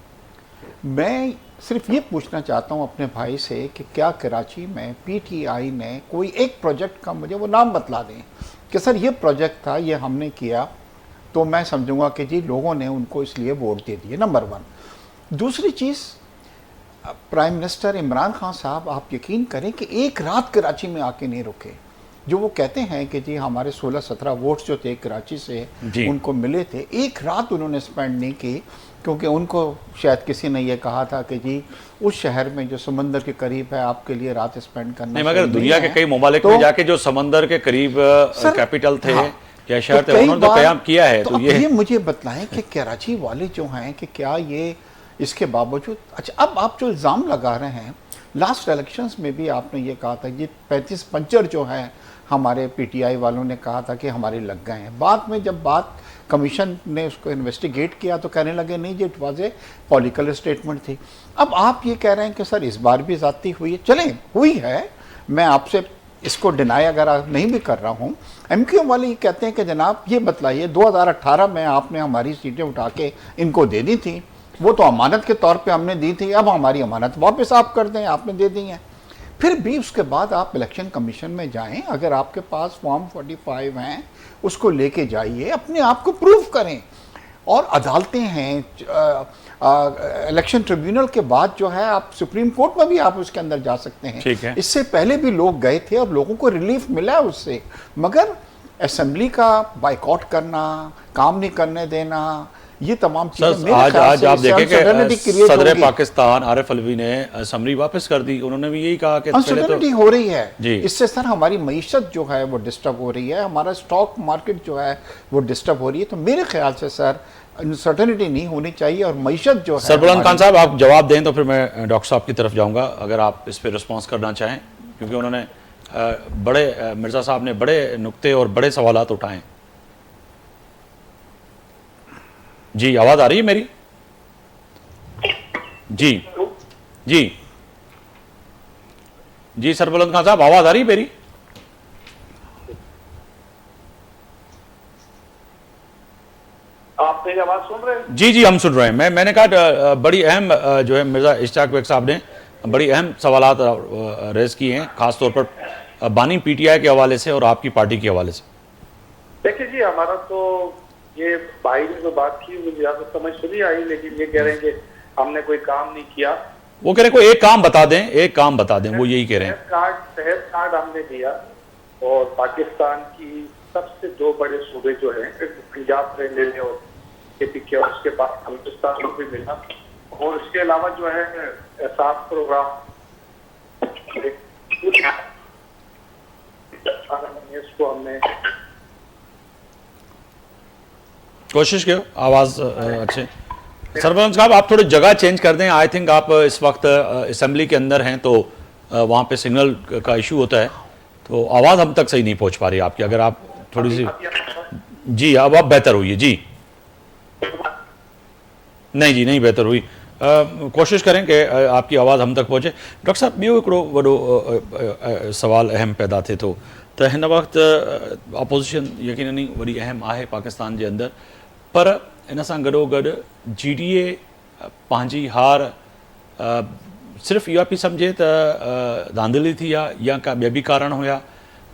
Speaker 3: मैं सिर्फ ये पूछना चाहता हूँ अपने भाई से कि क्या कराची में पीटीआई ने कोई एक प्रोजेक्ट का मुझे वो नाम बतला दें कि सर ये प्रोजेक्ट था, ये हमने किया, तो मैं समझूंगा कि जी लोगों ने उनको इसलिए वोट दे दिए। Number one. दूसरी चीज़, प्राइम मिनिस्टर इमरान खान साहब आप यकीन करें कि एक रात कराची में आके नहीं रुके। जो वो कहते हैं कि जी हमारे 16-17 वोट्स जो थे कराची से उनको मिले थे, एक रात उन्होंने स्पेंड नहीं की, क्योंकि उनको शायद किसी ने ये कहा था कि जी उस शहर में जो समंदर के करीब है आपके लिए रात स्पेंड करना नहीं,
Speaker 1: मगर दुनिया के कई ममालिक में जाके जो समंदर के करीब कैपिटल थे, या शर्त है, उन्होंने तो कयाम किया है।
Speaker 3: तो ये मुझे बतलाएं कि कराची वाले जो हैं कि क्या ये इसके बावजूद, अच्छा अब आप जो इल्ज़ाम लगा रहे हैं, लास्ट इलेक्शंस में भी आपने ये कहा था ये 35 पंचर जो हैं हमारे पीटीआई वालों ने कहा था कि हमारे लग गए हैं। बाद में जब बात कमीशन ने उसको इन्वेस्टिगेट किया तो कहने लगे नहीं ये it was a political statement थी। अब आप ये कह रहे हैं कि सर इस बार भी ज़्यादती हुई है, चलें हुई है, मैं आपसे इसको डिनाई अगर नहीं भी कर रहा हूँ। एमक्यूएम वाले ये कहते हैं कि जनाब ये बतलाइए 2018 में आपने हमारी सीटें उठा के इनको दे दी थी, वो तो अमानत के तौर पे हमने दी थी, अब हमारी अमानत वापस आप कर दें, आपने दे दी हैं। फिर भी उसके बाद आप इलेक्शन कमीशन में जाएं, अगर आपके पास फॉर्म 45 हैं उसको लेके जाइए, अपने आप को प्रूव करें। और अदालतें हैं, इलेक्शन ट्रिब्यूनल के बाद जो है आप सुप्रीम कोर्ट में भी आप उसके अंदर जा सकते हैं।
Speaker 1: ठीक है। इससे
Speaker 3: पहले भी लोग गए थे और लोगों को रिलीफ मिला है उससे, मगर असेंबली का बाइकआउट करना, काम नहीं करने देना, ये तमाम चीजें
Speaker 1: आज आप देखें कि सदर पाकिस्तान आरिफ अलवी ने असम्बली वापस कर दी। उन्होंने भी यही कहा कि
Speaker 3: अनसर्टेनिटी हो रही है जी। इससे सर हमारी मईशत जो है वो डिस्टर्ब हो रही है, हमारा स्टॉक मार्केट जो है वो डिस्टर्ब हो रही है। तो मेरे ख्याल से सर अनसर्टेनिटी नहीं होनी चाहिए और मईशत जो है।
Speaker 1: सरबुलंद खान साहब आप जवाब दें तो फिर मैं डॉक्टर साहब की तरफ जाऊंगा, अगर आप इस पर रिस्पॉन्स करना चाहें, क्योंकि उन्होंने बड़े मिर्ज़ा साहब ने बड़े नुक्ते और बड़े सवालात उठाए। जी आवाज़ आ रही है मेरी? जी जी जी सरबुलंद खान साहब आवाज़ आ रही है मेरी?
Speaker 4: आप मेरी आवाज़ सुन रहे हैं?
Speaker 1: जी जी हम सुन रहे हैं। मैंने कहा बड़ी अहम जो है मिर्ज़ा इश्तियाक बेग साहब ने बड़ी अहम सवालात रेज किए हैं, खासतौर पर बानी पीटीआई के हवाले से और आपकी पार्टी के हवाले से।
Speaker 4: देखिए जी, हमारा तो ये भाई ने जो बात की मुझे ज़्यादा समझ तो नहीं आई, लेकिन ये कह रहे हैं कि हमने कोई काम नहीं किया।
Speaker 1: वो कह रहे हैं कोई एक काम बता दें, एक काम बता दें, वो यही कह रहे हैं।
Speaker 4: सेहत कार्ड हमने दिया और पाकिस्तान की सबसे 2 बड़े सूबे जो हैं, पंजाब से ले और के उसके बाद हिंदुस्तान को भी मिला, और इसके अलावा जो है एहसास प्रोग्राम इसको हमने
Speaker 1: कोशिश करो आवाज़ अच्छे। सरपंच साहब आप थोड़ी जगह चेंज कर दें, आई थिंक आप इस वक्त असेंबली के अंदर हैं तो वहाँ पे सिग्नल का इशू होता है, तो आवाज़ हम तक सही नहीं पहुँच पा रही आपकी। अगर आप थोड़ी सी जी अब आप बेहतर हुई है जी। नहीं जी नहीं बेहतर हुई, कोशिश करें कि आपकी आवाज़ हम तक पहुँचे। डॉक्टर साहब ॿियो हिकिड़ो वॾो सवाल अहम पैदा थिए थो त हिन वक़्तु अपोज़िशन यकीनन ई वॾी अहम आहे पाकिस्तान जे अंदरि, पर इन सां गॾोगॾु GDA पंहिंजी हार सिर्फ़ु इहा पई सम्झे त धांधली थी आहे या का ॿिया बि कारण हुया,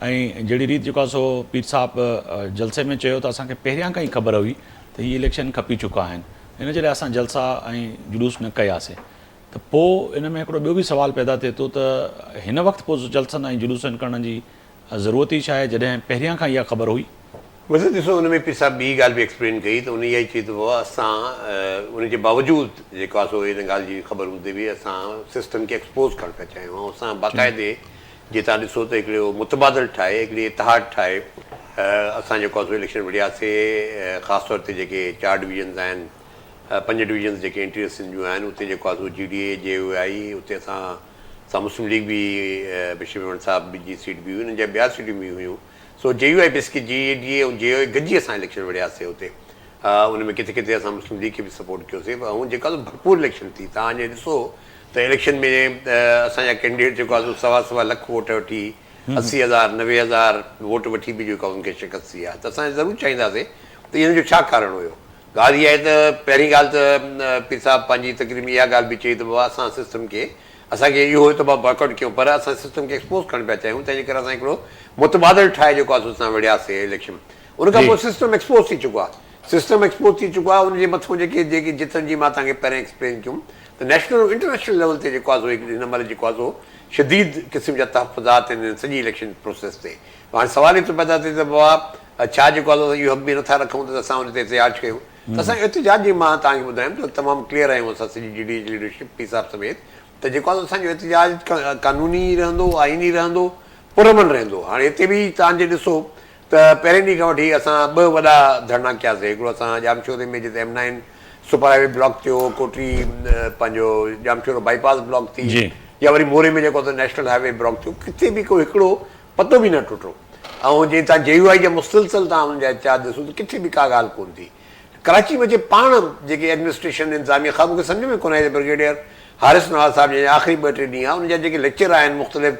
Speaker 1: ऐं जहिड़ी रीति जेको आहे सो पीर साहब जलसे में चयो त असांखे पहिरियां खां ई ख़बर हुई त हीअ इलेक्शन खपी चुका आहिनि, इन जे लाइ असां जलसा ऐं जुलूस न कयासीं। त पोइ इन में हिकिड़ो ॿियो बि सुवाल पैदा थिए थो त हिन वक़्तु पोइ जलसनि ऐं जुलूसनि करण जी ज़रूरत ई छा आहे जॾहिं पहिरियां खां इहा ख़बर हुई?
Speaker 2: वैसे ॾिसो हुन में पीर साहब ॿी ॻाल्हि बि एक्सप्लेन कई त उन इहा ई चई त असां उनजे बावजूदि जेको आहे सो इन ॻाल्हि जी ख़बर हूंदे बि असां सिस्टम खे एक्सपोज़ करणु पिया चाहियूं, ऐं असां बाक़ाइदे जीअं तव्हां ॾिसो त हिकिड़ो मुतबादिल ठाहे, हिकिड़ी इतिहाद ठाहे असां जेको आहे सो इलेक्शन विढ़ियासीं। ख़ासि तौर ते जेके 4 डिवीजन्स आहिनि, 5 डिवीजन्स जेके इंटीरियर सिंध जूं आहिनि, उते जेको आहे सो GDA JUI, उते असां मुस्लिम लीग बि बशीर अहमद साहब जी सीट बि हुई, हुननि जा ॿिया सीटूं बि हुयूं। सो JUI बेसिकली GDA ऐं JUI गॾिजी असां इलेक्शन विढ़ियासीं हुते। उन में किथे किथे असां मुस्लिम लीग खे बि सपोर्ट कयोसीं, ऐं जेका भरपूर इलेक्शन थी। तव्हां अॼु ॾिसो त इलेक्शन में असांजा कैंडिडेट जेको आहे सो 1.25 लख वोट वठी 80,000 90,000 वोट वठी बि जेको आहे उनखे शिकस्त थी आहे। त असां ज़रूरु चाहींदासीं त इन जो छा कारण हुयो। ॻाल्हि इहा आहे त पहिरीं ॻाल्हि त पीर साहब पंहिंजी तकरीर में इहा ॻाल्हि बि चई त बाबा असां सिस्टम खे असांखे इहो हुयो त बाबा बॉयकॉट कयूं, पर असां सिस्टम खे एक्सपोज़ करणु पिया चाहियूं, तंहिंजे करे असां हिकिड़ो मुतबादिल ठाहे जेको आहे सो असां विढ़ियासीं इलेक्शन। उन खां पोइ सिस्टम एक्सपोज़ थी चुको आहे, सिस्टम एक्सपोज़ थी चुको आहे। उनजे मथां जेके जितनि जी मां तव्हांखे पहिरियों एक्सप्लेन कयूं त नेशनल इंटरनेशनल लेवल ते जेको आहे सो हिन महिल जेको आहे सो शदीद क़िस्म जा तहफ़ुज़ात आहिनि सॼी इलेक्शन प्रोसेस ते। हाणे सवाल ई थो पैदा थिए त बाबा छा जेको आहे इहो हक़ बि नथा रखूं त असां हुन ते एहतिजाज कयूं। त असां एहतिजाज जी मां तव्हांखे ॿुधायां त तमामु क्लियर आहियूं असां सॼी GDA जी लीडरशिप पीर साहब समेत, त जेको आहे असांजो एहतिजाज क़ानूनी रहंदो, आइनी रहंदो, पुरअमन रहंदो। हाणे हिते बि तव्हांजे ॾिसो त पहिरें ॾींहं खां वठी असां 2 वॾा धरना कयासीं। हिकिड़ो असां जामशोरे में जिते M9 सुपर हाईवे ब्लॉक थियो, कोटरी पंहिंजो जामशोरो बाईपास ब्लॉक थी, या वरी मोरे में जेको नेशनल हाईवे ब्लॉक थियो, किथे बि को हिकिड़ो पतो बि न टुटो। ऐं जीअं तव्हां JUI जा मुसलसल तव्हां हुनजा चार्ज ॾिसो त किथे बि का ॻाल्हि कोन थी। कराची में जे पाण जेके एडमिनिस्ट्रेशन इंतज़ामिया ख़ास मूंखे सम्झ में कोन आहे, ब्रिगेडियर हारिस नवाज़ साहिब जे आख़िरी 2-3 ॾींहं आहे उनजा जेके लेक्चर आहिनि मुख़्तलिफ़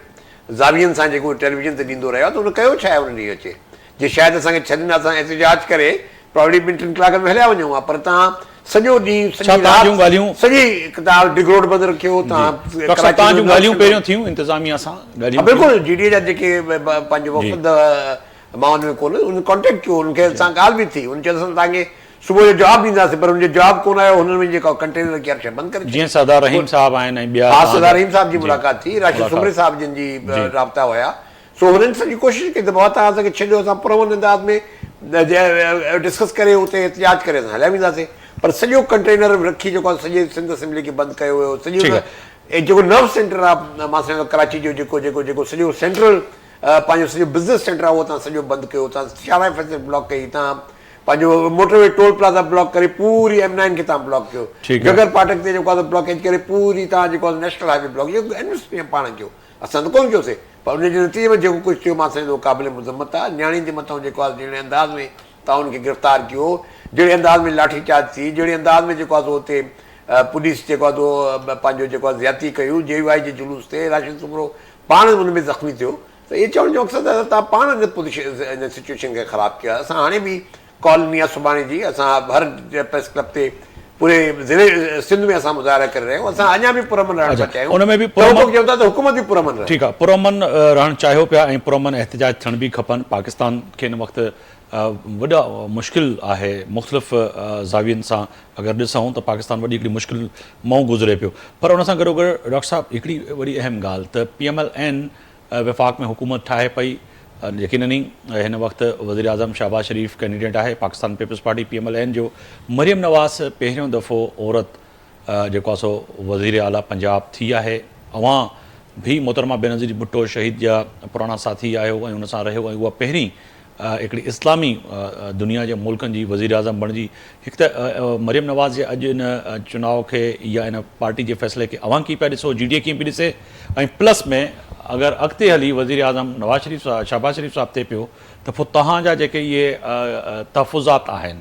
Speaker 2: ज़ावियनि सां जेको टेलीविज़न ते ॾींदो रहियो आहे, त उन कयो छा आहे उन ॾींहुं अचे जे शायदि असांखे छॾींदा, असां एहतिजाज करे प्रॉब्ली 2-3 कलाकनि में हलिया वञूं हा, पर तव्हां सॼो ॾींहुं सॼी किताब डिगरोड बंदि रखियो। तव्हां
Speaker 1: ॻाल्हियूं पहिरियों थियूं इंतिज़ामिया सां?
Speaker 2: बिल्कुलु GDA जा जेके पंहिंजो वफ़द मां हुन में कोन उन कॉन्टेक्ट कयो, उनखे असां ॻाल्हि बि थी, उन चयो असां तव्हांखे सुबुह जो जवाबु ॾींदासीं, पर हुनजो जवाबु कोन आयो। हुन में जेका कंटेनर केयर शइ बंदि करे
Speaker 1: जीअं सरदार रहीम साहब आहिनि ऐं ॿिया
Speaker 2: सरदार रहीम साहब जी मुलाक़ात थी, राशिद सुमरी साहब जिन जी राब्ता हुया। सो हुननि सॼी कोशिशि कई त बाबा तव्हां असांखे छॾियो, असां पुरअमन अंदाज़ में डिस्कस करे उते एहतिजाज करे असां हलिया वेंदासीं, पर सॼो कंटेनर रखी जेको आहे सॼे सिंध असेंबली खे बंदि कयो हुयो। सॼो जेको नर्व सेंटर आहे मां सम्झां कराची जो जेको सॼो सेंट्रल पंहिंजो सॼो बिज़नेस सेंटर आहे उहो तव्हां सॼो बंदि कयो। तव्हां शारा फैसिलिटी ब्लॉक कई, तव्हां पंहिंजो मोटरवे टोल प्लाज़ा ब्लॉक करे पूरी M9 खे तव्हां ब्लॉक कयो, गगर फाटक ते जेको आहे ब्लॉकेज करे पूरी तव्हां जेको आहे नेशनल हाईवे ब्लॉक जेको एडमिनिस्ट्रेशन पाण कयो, असां त कोन कयोसीं। पर उनजे नतीजे में जेको कुझु थियो मां सम्झंदो क़ाबिल मुज़म्मत आहे। न्याणी जे मथां जेको आहे जहिड़े अंदाज़ में तव्हां हुनखे गिरफ़्तार कयो, जहिड़े अंदाज़ में लाठी चार्ज थी, जहिड़े अंदाज़ में जेको आहे हुते पुलिस जेको आहे पंहिंजो जेको आहे ज़्यादती कयूं JUI जे जुलूस ते, राशिद सुमरो पाण हुन में ज़ख़्मी थियो। त इहे चवण जो मक़सदु आहे तव्हां पाण इन सिचुएशन खे ख़राबु कयो आहे। असां हाणे बि कॉल आहे सुभाणे जी, असां हर प्रेस क्लब ते पूरे ज़िले सिंध में असां मुज़ाहिरा करे रहिया आहियूं। असां अञा बि पुरअमन रहणु चाहियूं,
Speaker 1: उनमें बि
Speaker 2: चऊं था त हुकूमत बि पुरअमन रहे।
Speaker 1: ठीकु आहे, पुरअमन रहणु चाहियो पिया ऐं पुरअमन एहतिजाज थियण बि खपनि। पाकिस्तान खे हिन वक़्तु वॾा मुश्किल आहे, मुख़्तलिफ़ ज़ावियनि सां अगरि ॾिसूं त पाकिस्तान वॾी हिकिड़ी मुश्किल मां गुज़रे पियो। पर उन सां गॾोगॾु डॉक्टर साहिबु हिकिड़ी वॾी अहम ॻाल्हि त PMLN वफ़ाक़ में हुकूमत ठाहे पई, यकीननी हिन वक़्तु वज़ीर आज़म शहबाज शरीफ़ कैंडिडेट आहे पाकिस्तान पीपल्स पार्टी PMLN जो। मरियम नवाज़ पहिरियों दफ़ो औरत जेको आहे सो वज़ीर आला पंजाब थी आहे। अवां भी मोहतरमा बेनज़ीर भुट्टो शहीद जा पुराणा साथी आहियो ऐं हुन सां रहियो, ऐं उहा पहिरीं हिकिड़ी इस्लामी दुनिया जे मुल्कनि जी वज़ीर आज़म बणिजी। हिकु त मरियम नवाज़ जे अॼु इन चुनाव खे या इन पार्टी जे फ़ैसिले खे अवां कीअं पिया ॾिसो, GDA कीअं पई ॾिसे, ऐं प्लस में अगरि अॻिते हली वज़ीर आज़म नवाज़ शरीफ़ साहब शहबाज शरीफ़ साहब थिए पियो त पोइ तव्हांजा जेके इहे तहफ़ुज़ात आहिनि,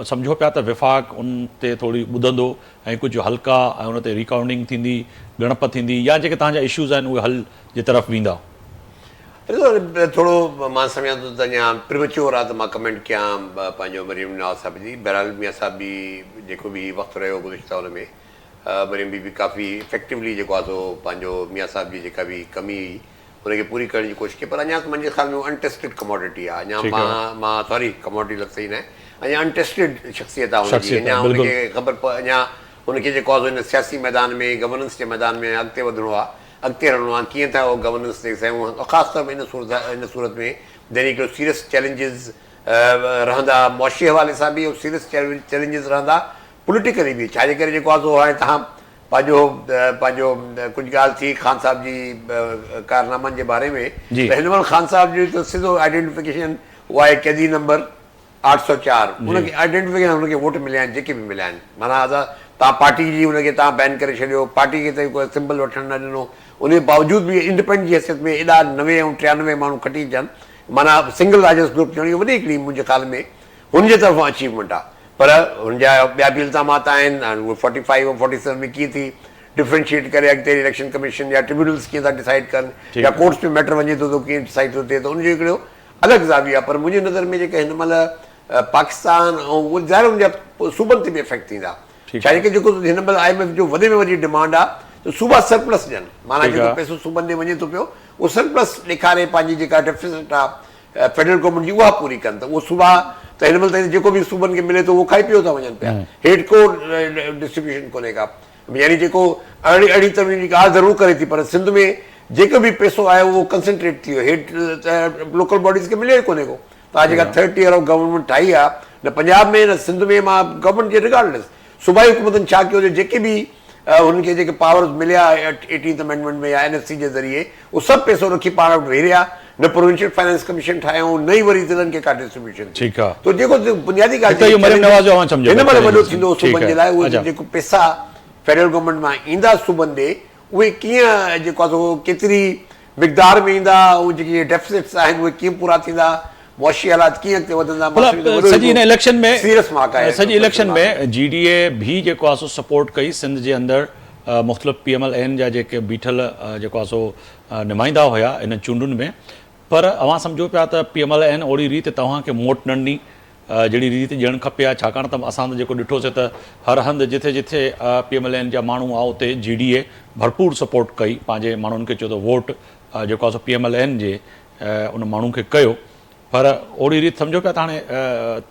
Speaker 1: सम्झो पिया त विफ़ाक़ उन ते थोरी ॿुधंदो ऐं कुझु हल्का ऐं उन ते रिकाउंटिंग थींदी, ॻणप थींदी, या जेके तव्हांजा इशूज़ आहिनि उहे हल जे तरफ़ वेंदा?
Speaker 2: थोरो मां सम्झां थो त अञा प्रिमेच्योर आहे त मां कमेंट कयां पंहिंजो मरियम नवाज़ साहिब जी। बहरहाल मियां साहिब बि जेको बि वक़्तु रहियो गुज़िश्ता हुन में मरियम बि काफ़ी इफेक्टिवली जेको आहे सो पंहिंजो मियां साहिब जी जेका बि कमी हुनखे पूरी करण जी कोशिशि कई। पर अञा मुंहिंजे ख़्याल में अनटेस्टेड कमोडिटी आहे। अञा मां सॉरी कमोडिटी लफ़्ज़ ई न आहे, अञा अनटेस्टेड शख़्सियत आहे हुनजी। अञा हुनखे ख़बर अञा हुनखे जेको आहे हिन सियासी मैदान में गवर्नेंस जे मैदान में अॻिते वधिणो आहे, अॻिते हलणो आहे। कीअं था उहो गवर्नेंस ते सयूं, ख़ासि तौर ते इन सूरत में जॾहिं हिकिड़ो सीरियस चैलेंजिस रहंदा मुआशी हवाले सां बि, सीरियस चैलेंजिस रहंदा पॉलिटिकली बि। छाजे करे जेको आहे सो हाणे तव्हां पंहिंजो कुझु ॻाल्हि थी ख़ान साहिब जी कारनामनि जे बारे में, त हिन महिल ख़ान साहिब जी त सिधो आइडेंटिफिकेशन उहा आहे कैदी नंबर 804। उनखे आइडेंटिफिकेशन हुनखे वोट मिलिया आहिनि जेके बि मिलिया आहिनि। माना तव्हां पार्टी जी हुनखे तव्हां बैन करे छॾियो, पार्टी खे त कोई सिंबल वठणु न ॾिनो, उन बावजूद बि इंडिपेंडेंट जी हैसियत में एॾा 90 ऐं 93 माण्हू खटी अचनि, माना सिंगल लार्जेस्ट ग्रुप चवण इहो वॾी हिकिड़ी मुंहिंजे ख़्याल में हुनजे तरफ़ां अचीवमेंट आहे। पर हुनजा ॿिया बि इल्ज़ामात आहिनि, उहे 45 ऐं 47 में कीअं थी डिफ्रेंशिएट करे अॻिते इलेक्शन कमीशन या ट्रिब्यूनल्स कीअं था डिसाइड कनि, या कोर्ट्स में मैटर वञे थो त कीअं डिसाइड थो थिए, त उनजो हिकिड़ो अलॻि ज़ावी आहे। पर मुंहिंजी नज़र में जेके हिन महिल पाकिस्तान ऐं उहे ज़ाहिर हुनजा सूबनि ते बि इफेक्ट थींदा। छाजे करे जेको हिन महिल IMF जो वॾे में वॾी डिमांड आहे त सूबा सरप्लस ॾियनि, माना जेको पैसो सूबनि ॾे वञे थो पियो उहो सरप्लस ॾेखारे पंहिंजी जेका डेफिसिट आहे फेडरल गवर्नमेंट जी उहा पूरी कनि। त उहो सूबा त हिन महिल ताईं जेको बि सूबनि खे मिले थो उहो खाई पियो था वञनि पिया, हेड को डिस्ट्रीब्यूशन कोन्हे का। यानी जेको अहिड़ी तरह जी ॻाल्हि ज़रूरु करे थी, पर सिंध में जेको बि पैसो आहे उहो कंसंट्रेट थी वियो, हेड लोकल बॉडीज़ खे मिले कोन्हे को। तव्हां जेका 3rd tier ऑफ गवर्नमेंट ठाही आहे न पंजाब में न सिंध में, मां गवर्नमेंट जे रिगार्डलेस सूबाई हुकूमतनि छा कयो, जेके बि हुनखे जेके पावर्स मिलिया 18th अमेंडमेंट में या NSC जे ज़रिए उहो सभु पैसो रखी पाण वटि वेही रहिया, न प्रोविंशियल फाइनेंस कमीशन ठाहियूं, न ई वरी ज़िलनि खे का डिस्ट्रीब्यूशन।
Speaker 1: ठीकु आहे।
Speaker 2: तो जेको बुनियादी
Speaker 1: हिते इहो मरियम नवाज़ जो आवाज़ सम्झो
Speaker 2: हिन महिल वॾो थींदो
Speaker 1: ठीकु
Speaker 2: सूबनि
Speaker 1: आहे।
Speaker 2: जे लाइ, उहे
Speaker 1: अच्छा।
Speaker 2: जेको पैसा फेडरल गवर्नमेंट मां ईंदा सूबनि ॾे, उहे कीअं जेको आहे सो केतिरी मिक़दार में ईंदा, ऐं जेके डेफिसिट्स आहिनि उहे कीअं पूरा थींदा, मुआशी हालात कीअं अॻिते वधंदा।
Speaker 1: सॼी इन इलेक्शन में
Speaker 2: सीरियस मार्क आहे।
Speaker 1: सॼी इलेक्शन में GDA भी जेको आहे सो सपोर्ट कई सिंध जे अंदरि मुख़्तलिफ़ PMLN जा जेके बीठल जेको आहे सो नुमाइंदा हुया इन चूंडुनि में, पर अवां सम्झो पिया त PMLN ओड़ी रीति तव्हांखे मोट न ॾिनी जहिड़ी रीति ॾियणु खपे आहे, छाकाणि त असां त जेको ॾिठोसीं त हर हंधि जिथे जिथे PMLN जा माण्हू आहे उते GDA भरपूर सपोर्ट कई, पंहिंजे माण्हुनि खे चयो त वोट जेको आहे सो PMLN जे उन माण्हू खे कयो, पर ओड़ी रीति सम्झो पिया त हाणे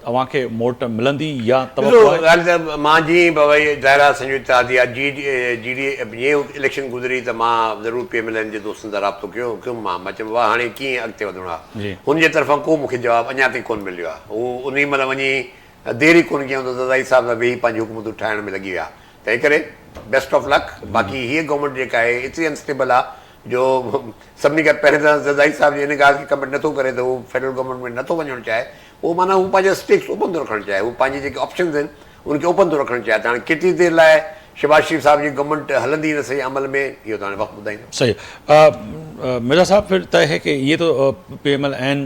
Speaker 1: अव्हांखे मोट मिलंदी या
Speaker 2: मां जीअं भई ज़ाहिरा संजू इत्तेहादी आहे GDA जीअं इलेक्शन गुज़री त मां ज़रूरु PMLN जे दोस्तनि सां राब्तो कयो मां चयो वाह हाणे कीअं अॻिते वधिणो आहे, हुनजे तरफ़ां को मूंखे जवाबु अञा ताईं कोन मिलियो आहे। हू उन महिल वञी देरी कोन कयूं त ज़दाई साहिब सां वेही पंहिंजी हुकूमतूं ठाहिण में लॻी विया। तंहिं करे बेस्ट ऑफ लक। बाक़ी हीअ गवर्नमेंट जेका आहे एतिरी अनस्टेबल आहे जो सभिनी खां पहिरीं त ज़दाई साहिब जी इन ॻाल्हि खे कमेंट नथो करे त उहो फेडरल गवर्नमेंट में नथो वञणु चाहे, उहो माना हू पंहिंजा स्टेक्स ओपन थो रखणु चाहे, हू पंहिंजी जेके ऑप्शन्स आहिनि उनखे ओपन थो रखणु चाहे। त हाणे केतिरी देरि लाइ शहबाज शरीफ़ साहिब जी गवर्नमेंट हलंदी न सही अमल में, इहो त हाणे वक़्तु ॿुधाईंदो।
Speaker 1: सही। मिर्ज़ा साहब फिर तय है कि ये तो PMLN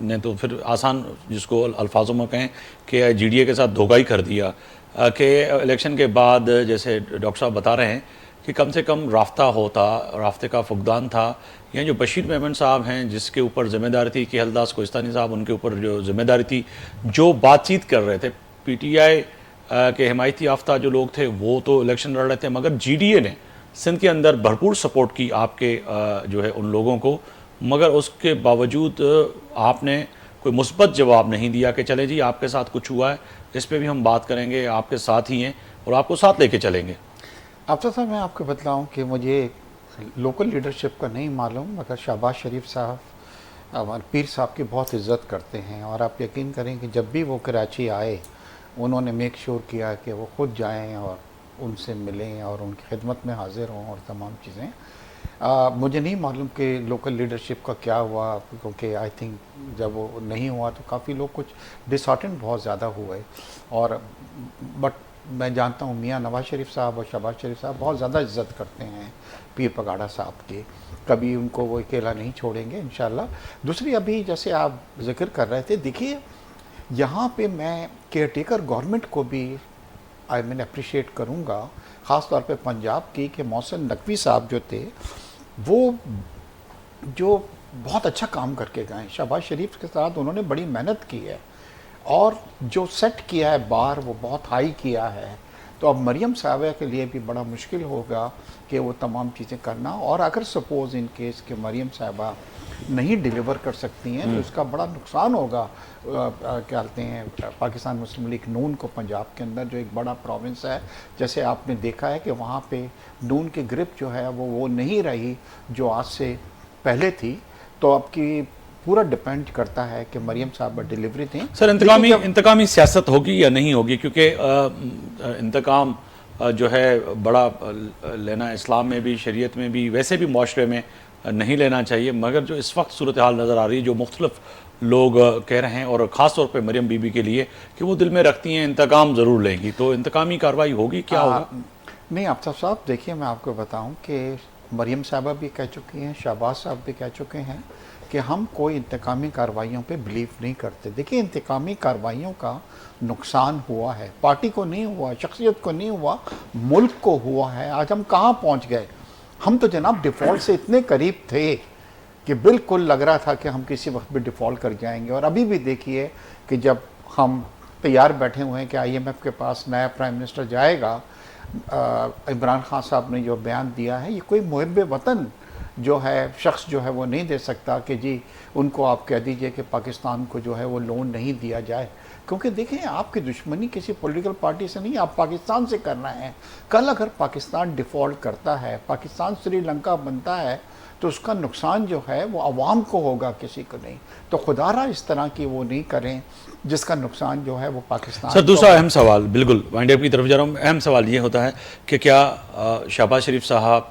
Speaker 1: ने तो फिर आसान जिसको अल्फाजों में कहें कि GDA के साथ धोखाई कर दिया कि इलेक्शन के बाद जैसे डॉक्टर साहब बता रहे हैं कि कम से कम राफ्ता होता, राफ्ते का फुकदान था, या जो बशीर मेमन साहब हैं जिसके ऊपर जिम्मेदारी थी कि हलदास कोहिस्तानी साहब उनके ऊपर जो जिम्मेदारी थी, जो बातचीत कर रहे थे PTI के हिमायती याफ्ता जो लोग थे वो तो इलेक्शन लड़ रहे थे, मगर GDA ने सिंध के अंदर भरपूर सपोर्ट की आपके जो है उन लोगों को, मगर उसके बावजूद आपने कोई मुस्बत जवाब नहीं दिया कि चले जी आपके साथ कुछ हुआ है, इस पर भी हम बात करेंगे, आपके साथ ही हैं और आपको साथ लेके चलेंगे।
Speaker 3: अफसर साहब मैं आपको बतलाऊं कि मुझे लोकल लीडरशिप का नहीं मालूम, मगर शहबाज शरीफ साहब हमारे पीर साहब की बहुत इज़्ज़त करते हैं, और आप यकीन करें कि जब भी वो कराची आए उन्होंने मेक श्योर किया कि वो खुद जाएं और उनसे मिलें और उनकी खिदमत में हाजिर हों और तमाम चीज़ें। मुझे नहीं मालूम कि लोकल लीडरशिप का क्या हुआ, क्योंकि आई थिंक जब वो नहीं हुआ तो काफ़ी लोग कुछ डिसऑर्टेंड बहुत ज़्यादा हुए, और बट मैं जानता हूँ मियाँ नवाज शरीफ साहब और शहबाज शरीफ साहब बहुत ज़्यादा इज़्ज़त करते हैं पीर पगाड़ा साहब की, कभी उनको वो अकेला नहीं छोड़ेंगे इंशाल्लाह। दूसरी अभी जैसे आप जिक्र कर रहे थे, देखिए यहाँ पे मैं केयरटेकर गवर्नमेंट को भी आई मीन अप्रिशिएट करूँगा, ख़ास तौर पे पंजाब की, कि मोहसिन नकवी साहब जो थे वो जो बहुत अच्छा काम करके गए, शहबाज शरीफ के साथ उन्होंने बड़ी मेहनत की है और जो सेट किया है बार वो बहुत हाई किया है। तो अब मरियम साहबा के लिए भी बड़ा मुश्किल होगा कि वो तमाम चीज़ें करना, और अगर सपोज़ इन केस कि मरियम साहबा नहीं डिलीवर कर सकती हैं तो इसका बड़ा नुकसान होगा क्या कहते हैं पाकिस्तान मुस्लिम लीग नून को, पंजाब के अंदर जो एक बड़ा प्रोविंस है। जैसे आपने देखा है कि वहाँ पे नून की ग्रिप जो है वो नहीं रही जो आज से पहले थी, तो अब की पूरा डिपेंड करता है कि मरियम साहब डिलीवरी थी।
Speaker 1: सर इंतकामी सियासत होगी या नहीं होगी, क्योंकि इंतकाम जो है बड़ा लेना इस्लाम में भी, शरीयत में भी, वैसे भी माशरे में नहीं लेना चाहिए, मगर जो इस वक्त सूरत हाल नज़र आ रही है, जो मुख्तलिफ लोग कह रहे हैं और ख़ास तौर पे मरियम बीबी के लिए कि वो दिल में रखती हैं इंतकाम ज़रूर लेंगी, तो इंतकामी कार्रवाई होगी, क्या होगा?
Speaker 3: नहीं आफ्ताब साहब, देखिए मैं आपको बताऊं कि मरियम साहबा भी कह चुकी हैं, शहबाज साहब भी कह चुके हैं कि हम कोई इंतकामी कार्रवाइयों पे बिलीव नहीं करते। देखिए इंतकामी कार्रवाइयों का नुकसान हुआ है, पार्टी को नहीं हुआ, शख्सियत को नहीं हुआ, मुल्क को हुआ है। आज हम कहाँ पहुँच गए, हम तो जनाब डिफ़ॉल्ट से इतने करीब थे कि बिल्कुल लग रहा था कि हम किसी वक्त भी डिफ़ॉल्ट कर जाएंगे। और अभी भी देखिए कि जब हम तैयार बैठे हुए हैं कि IMF के पास नया प्राइम मिनिस्टर जाएगा, इमरान खान साहब ने जो बयान दिया है, ये कोई मुहिब वतन जो है शख्स जो है वो नहीं दे सकता कि जी उनको आप कह दीजिए कि पाकिस्तान को जो है वो लोन नहीं दिया जाए, क्योंकि देखें आपकी दुश्मनी किसी पॉलिटिकल पार्टी से नहीं, आप पाकिस्तान से करना है। कल अगर पाकिस्तान डिफ़ॉल्ट करता है, पाकिस्तान श्रीलंका बनता है, तो उसका नुकसान जो है वो आवाम को होगा, किसी को नहीं। तो खुदारा इस तरह की वो नहीं करें जिसका नुकसान जो है वो पाकिस्तान।
Speaker 1: सर दूसरा अहम सवाल, बिल्कुल वाइंड अप की तरफ जा रहा हूँ, अहम सवाल ये होता है कि क्या शहबाज शरीफ साहब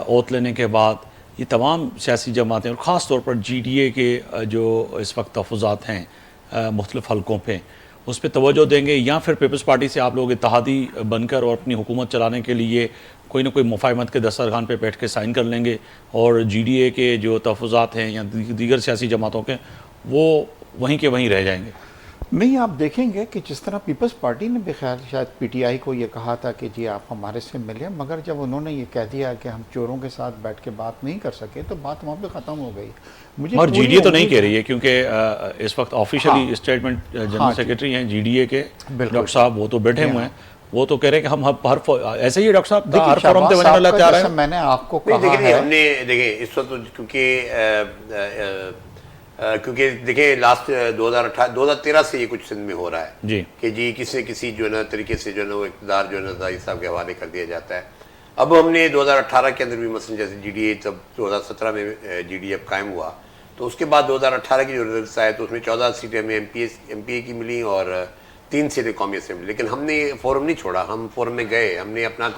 Speaker 1: ओथ लेने के बाद ये तमाम सियासी जमातें और ख़ास तौर पर GDA के जो इस वक्त तहफ़्फ़ुज़ात हैं मुख्तलिफ़ हलकों पे, उस पर तवज्जो देंगे, या फिर पीपल्स पार्टी से आप लोग इत्तेहादी बनकर और अपनी हुकूमत चलाने के लिए कोई ना कोई मुफाहमत के दस्तरखान पे बैठ के साइन कर लेंगे और GDA के जो तहफ़्फ़ुज़ात हैं या दीगर सियासी जमातों के वो वहीं के वहीं रह जाएंगे?
Speaker 3: नहीं, आप देखेंगे कि जिस तरह पीपल्स पार्टी ने भी ख्याल शायद PTI को ये कहा था कि जी आप हमारे से मिलें, मगर जब उन्होंने ये कह दिया कि हम चोरों के साथ बैठ के बात नहीं कर सके तो बात वहाँ पे ख़त्म हो गई। मुझे
Speaker 1: और GDA तो नहीं कह रही है, क्योंकि इस वक्त ऑफिशियली स्टेटमेंट जनरल सेक्रेटरी हैं GDA के डॉक्टर साहब, वो तो बैठे हुए हैं, वो तो कह रहे हैं कि हम हर ऐसे ही डॉक्टर साहब हर फोरम पे बनने तैयार है।
Speaker 3: मैंने आपको कहा है,
Speaker 2: हमने देखिए इस वक्त क्योंकि देखिए लास्ट 2013 से ये कुछ सिंध में हो रहा है
Speaker 1: जी
Speaker 2: कि जी किसी जो है ना तरीके से जो है ना वो इक़्तिदार जो है ना रज़ाई साहब के हवाले कर दिया जाता है। अब हमने 2018 के अंदर भी मसलन जैसे GDA तब 2017 में GDA अब कायम हुआ, तो उसके बाद 2018 की जो रिजल्ट आए तो उसमें 14 सीटें हमें MPA की मिली और 3 सीटें कौमी असेंबली। लेकिन हमने फोरम नहीं छोड़ा, हम फोरम में गए, हमने अपना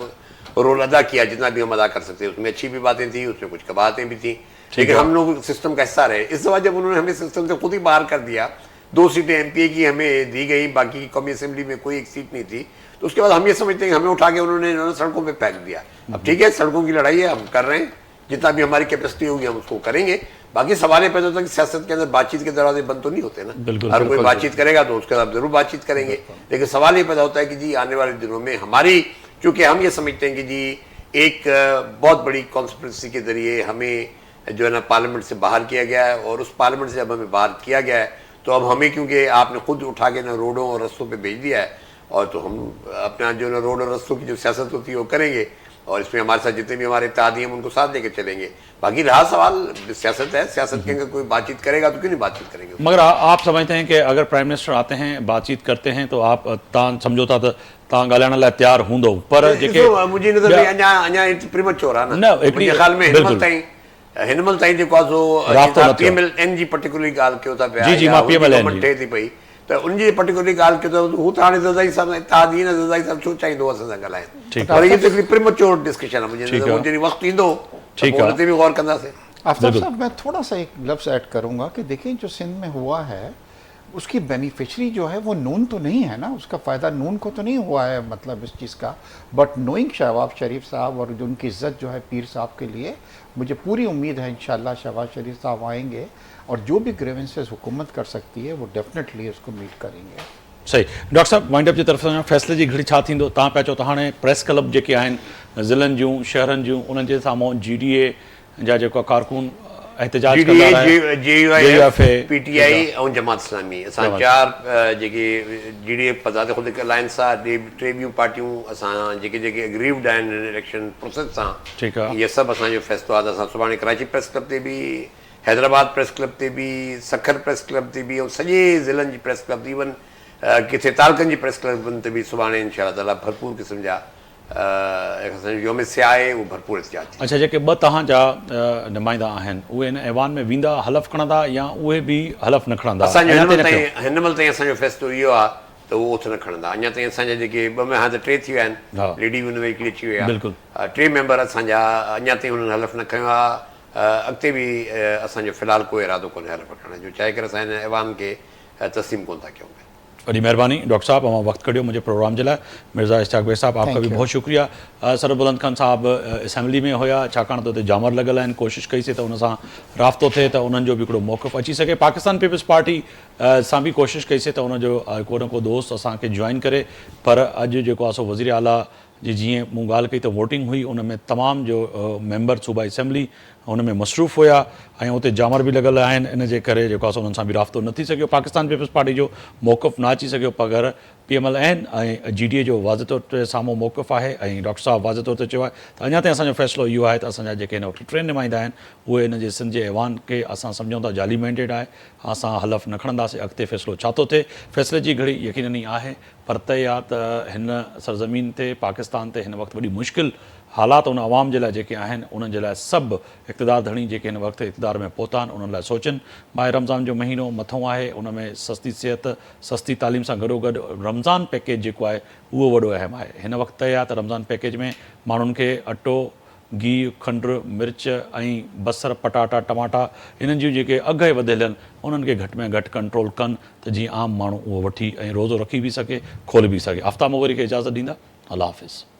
Speaker 2: रोल अदा किया जितना भी हम अदा कर सकते। उसमें अच्छी भी बातें थी, उसमें कुछ कबाहतें भी थी, लेकिन हम लोग सिस्टम का हिस्सा रहे। इस दफा जब उन्होंने हमें सिस्टम से खुद ही बाहर कर दिया, 2 सीटें MPA की हमें दी गई, बाकी कौमी असेंबली में कोई एक सीट नहीं थी, तो उसके बाद हम ये समझते हैं कि हमें उठा के उन्होंने सड़कों पे फेंक दिया। अब ठीक है, सड़कों की लड़ाई है, हम कर रहे हैं, जितना भी हमारी कैपेसिटी होगी हम उसको करेंगे। बाकी सवाल ये पैदा होता है कि सियासत के अंदर बातचीत के दरवाजे बंद तो नहीं होते ना, हर कोई बातचीत करेगा तो उसके साथ जरूर बातचीत करेंगे, लेकिन सवाल ये पैदा होता है कि जी आने वाले दिनों में हमारी, चूंकि हम ये समझते हैं कि जी एक बहुत बड़ी कॉन्स्पिरेसी के जरिए हमें जो है ना पार्लियामेंट से बाहर किया गया है, और उस पार्लियामेंट से अब हमें बाहर किया गया है, तो अब हमें क्योंकि आपने खुद उठा के ना रोडों और रस्तों पे भेज दिया है, और तो हम अपना जो ना रोड और रस्तों की जो सियासत होती है वो करेंगे, और इसमें हमारे साथ जितने भी हमारे इत्तेहादी हैं उनको साथ लेके चलेंगे। बाकी रहा सवाल सियासत है, सियासत के अंदर कोई बातचीत करेगा तो क्यों नहीं बातचीत करेंगे।
Speaker 1: मगर आप समझते हैं कि अगर प्राइम मिनिस्टर आते हैं, बातचीत करते हैं, तो आप समझौता तां ॻाल्हाइण लाइ तैयार हूंदो, पर जेके
Speaker 2: मुंहिंजी नज़र में अञा प्रीमैच्योर आहे न, मुंहिंजे ख़्याल में हिनमल ताईं जेको आहे सो PMLN जी पर्टिकुलरली ॻाल्हि कयो था पिया,
Speaker 1: जी मां PMLN
Speaker 2: ठहे थी पई, त उनजी पर्टिकुलरली ॻाल्हि कयो त हू त हाणे रज़ाई साहब इत्तेहादी न, रज़ाई साहब छो चाहींदो असां सां ॻाल्हाइनि, पर इहो त हिकिड़ी प्रीमैच्योर डिस्कशन आहे मुंहिंजे नज़र में, जॾहिं वक़्तु ईंदो त उन ते बि गौर कंदासीं।
Speaker 3: आफ्ताब साहब, मैं थोड़ा सा एक लफ्ज़ ऐड करूंगा कि देखिए जो सिंध में हुआ है उसकी बेनिफिशरी जो है वो नून तो नहीं है ना, उसका फ़ायदा नून को तो नहीं हुआ है, मतलब इस चीज़ का, बट नोइंग शहबाज शरीफ साहब और जो उनकी इज़्ज़त जो है पीर साहब के लिए, मुझे पूरी उम्मीद है इंशाल्लाह शहबाज शरीफ साहब आएंगे और जो भी ग्रीवेंसेस हुकूमत कर सकती है वो डेफिनेटली उसको मीट करेंगे।
Speaker 1: सही। डॉक्टर साहब, वाइंड अप जी तरफ सां फ़ैसिले जी घड़ी छा थींदो? तव्हां पिया चओ त हाणे प्रेस क्लब जेके आहिनि ज़िलनि जूं शहरनि जूं, उन्हनि जे साम्हूं GDA जा जेको कारकुन एहतजाज कंदा रहिया,
Speaker 2: PTI ऐं जमात इस्लामी, असां 4 जेके GDA पज़ाते ख़ुदि हिकु अलायंस आहे, टे ॿियूं पार्टियूं असां जेके एग्रीव्ड आहिनि इलेक्शन प्रोसेस सां,
Speaker 1: ठीकु आहे,
Speaker 2: इहे सभु असांजो फ़ैसिलो आहे। असां सुभाणे कराची प्रेस क्लब ते बि, हैदराबाद प्रेस क्लब ते बि, सखर प्रेस क्लब ते बि, ऐं सॼे ज़िलनि जी प्रेस क्लब, इवन किथे तालकनि जी प्रेस क्लबनि ते बि सुभाणे इंशाअल्लाह ताला भरपूर क़िस्म जा योम सियाह आहे, उहो भरपूर एहतिजाज।
Speaker 1: अच्छा, जेके 2 तव्हांजा नुमाइंदा आहिनि उहे हिन ऐवान में वेंदा, हलफ़ खणंदा, या उहे बि हलफ़ न खणंदा?
Speaker 2: असांजो हिनमहिल ताईं असांजो फ़ैसिलो इहो आहे त उहो उथ न खणंदा। अञा ताईं असांजा जेके 2 में हाणे त 3 थी विया आहिनि, लेडी हुन में हिकिड़ी अची वई आहे,
Speaker 1: बिल्कुलु
Speaker 2: 3 मेंबर असांजा अञा ताईं हुननि हलफ़ न खयो आहे। अॻिते बि असांजो फ़िलहाल कोई इरादो कोन्हे हलफ़ खणण जो, चाहे करे असां हिन ऐवान खे तस्लीम कोन था कयूं।
Speaker 1: बड़ी मेहरबानी डॉक्टर साहब, अमां वक्त कढ़ियो मुझे प्रोग्राम जे लाइ। मिर्ज़ा इश्तियाक बेग साहब, आपका भी बहुत शुक्रिया। सरबुलंद खान साहब असेंबली में हुआ, छाकाणि त उते जामर लॻल आहिनि, कोशिशि कईसीं त उन सां राब्तो थिए त उन्हनि जो बि हिकिड़ो मौक़िफ़ अची सघे। पाकिस्तान पीपल्स पार्टी सां बि कोशिशि कईसीं त उनजो को न को दोस्त असांखे जॉइन करे, पर अॼु जेको आहे सो वज़ीर आला जी जीअं मूं ॻाल्हि कई त वोटिंग हुई, उन में तमामु जो मेंबर सूबाई असेंबली हुन में मसरूफ़ हुआ ऐं उते जामर बि लॻल आहिनि, इन जे करे जेको आहे सो उन्हनि सां बि राब्तो न थी सघियो। पाकिस्तान पीपल्स पार्टी जो मौक़िफ़ न अची सघियो, पर PMLN ऐं GDA जो वाज़े तौर ते साम्हूं मौक़िफ़ आहे, ऐं डॉक्टर साहब वाज़े तौर ते चयो आहे त अञा ताईं असांजो फ़ैसिलो इहो आहे त असांजा जेके हिन वक़्तु 3 नुमाइंदा आहिनि उहे हिन जे सिंध जे ऐवान खे असां सम्झूं था जाली मैंडेट आहे, असां हलफ़ न खणंदासीं। अॻिते फ़ैसिलो छा थो थिए, फ़ैसिले जी घड़ी यकीनन ई आहे, पर तय आहे त हिन सरज़मीन ते, पाकिस्तान ते हिन वक़्तु वॾी मुश्किल हालात उन आवाम जे लाइ जेके आहिनि, उन्हनि जे लाइ सभु इक़्तिदार धणी जेके हिन वक़्तु इक़्तिदार में पहुता आहिनि उन्हनि लाइ सोचनि। माह रमज़ान जो महीनो मथों आहे, उन में सस्ती सिहत, सस्ती तालीम सां गॾोगॾु रमज़ान पैकेज जेको आहे उहो वॾो अहम आहे। हिन वक़्तु तय आहे त रमज़ान पैकेज में माण्हुनि खे अटो, गिहु खंडु मिर्च ऐं बसर पटाटा टमाटा हिननि जूं जेके अघ वधियल आहिनि उन्हनि खे घटि में घटि कंट्रोल कनि त जीअं आम माण्हू उहो वठी ऐं रोज़ो रखी बि सघे खोले बि सघे। आफ़ताब मोगरी खे इजाज़त ॾींदा। अल्लाह हाफ़िज़।